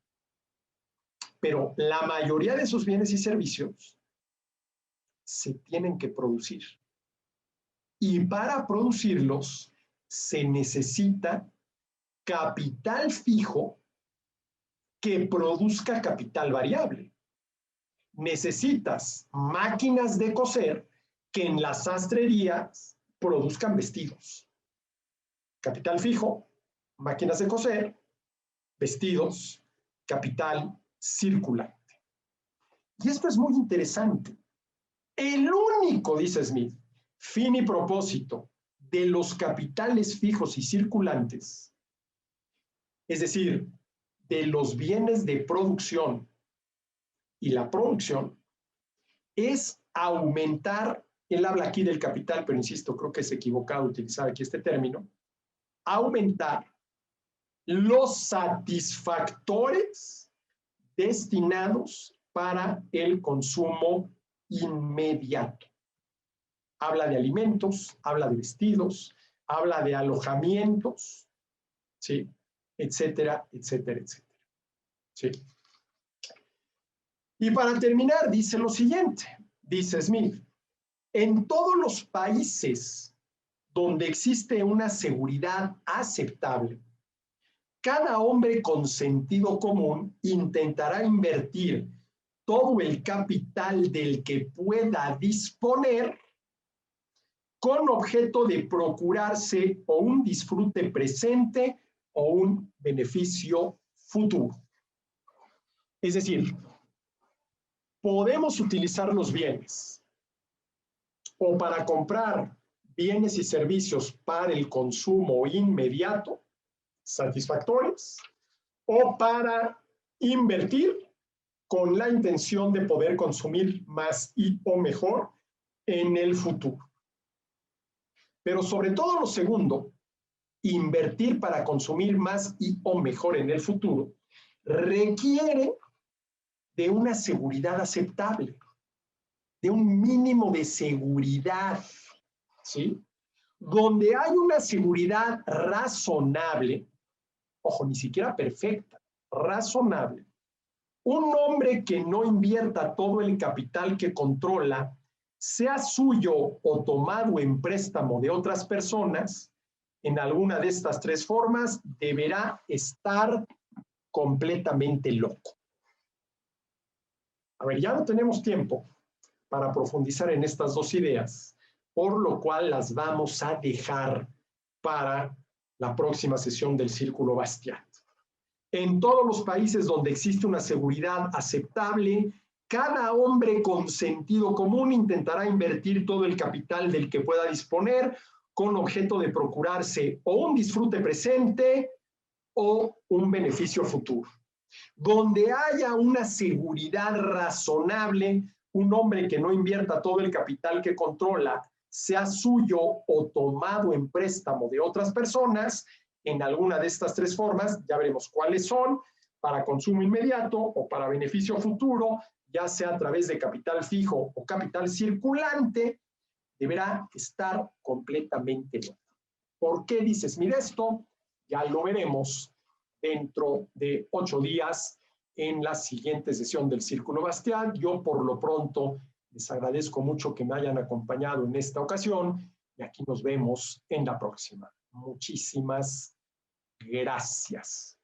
Pero la mayoría de esos bienes y servicios se tienen que producir. Y para producirlos se necesita capital fijo que produzca capital variable. necesitas máquinas de coser que en las sastrerías produzcan vestidos. Capital fijo, máquinas de coser, vestidos, capital circulante. Y esto es muy interesante. El único, dice Smith, fin y propósito de los capitales fijos y circulantes, es decir, de los bienes de producción y la producción, es aumentar, él habla aquí del capital, pero insisto, creo que es equivocado utilizar aquí este término, aumentar los satisfactores destinados para el consumo inmediato. Habla de alimentos, habla de vestidos, habla de alojamientos, ¿sí? Etcétera, etcétera, etcétera. ¿Sí? Y para terminar, dice lo siguiente, dice Smith, en todos los países donde existe una seguridad aceptable, cada hombre con sentido común intentará invertir todo el capital del que pueda disponer con objeto de procurarse o un disfrute presente o un beneficio futuro. Es decir, podemos utilizar los bienes o para comprar bienes y servicios para el consumo inmediato, satisfactorios, o para invertir con la intención de poder consumir más y o mejor en el futuro. Pero sobre todo lo segundo, invertir para consumir más y o mejor en el futuro, requiere de una seguridad aceptable, de un mínimo de seguridad, ¿sí? Donde hay una seguridad razonable, ojo, ni siquiera perfecta, razonable, un hombre que no invierta todo el capital que controla, sea suyo o tomado en préstamo de otras personas, en alguna de estas tres formas, deberá estar completamente loco. A ver, ya no tenemos tiempo para profundizar en estas dos ideas, por lo cual las vamos a dejar para la próxima sesión del Círculo Bastiat. En todos los países donde existe una seguridad aceptable, cada hombre con sentido común intentará invertir todo el capital del que pueda disponer con objeto de procurarse o un disfrute presente o un beneficio futuro. Donde haya una seguridad razonable, un hombre que no invierta todo el capital que controla, sea suyo o tomado en préstamo de otras personas, en alguna de estas tres formas, ya veremos cuáles son, para consumo inmediato o para beneficio futuro, ya sea a través de capital fijo o capital circulante, deberá estar completamente loco. ¿Por qué dices, mira esto? Ya lo veremos dentro de 8 días en la siguiente sesión del Círculo Bastiat. Yo por lo pronto les agradezco mucho que me hayan acompañado en esta ocasión y aquí nos vemos en la próxima. Muchísimas gracias.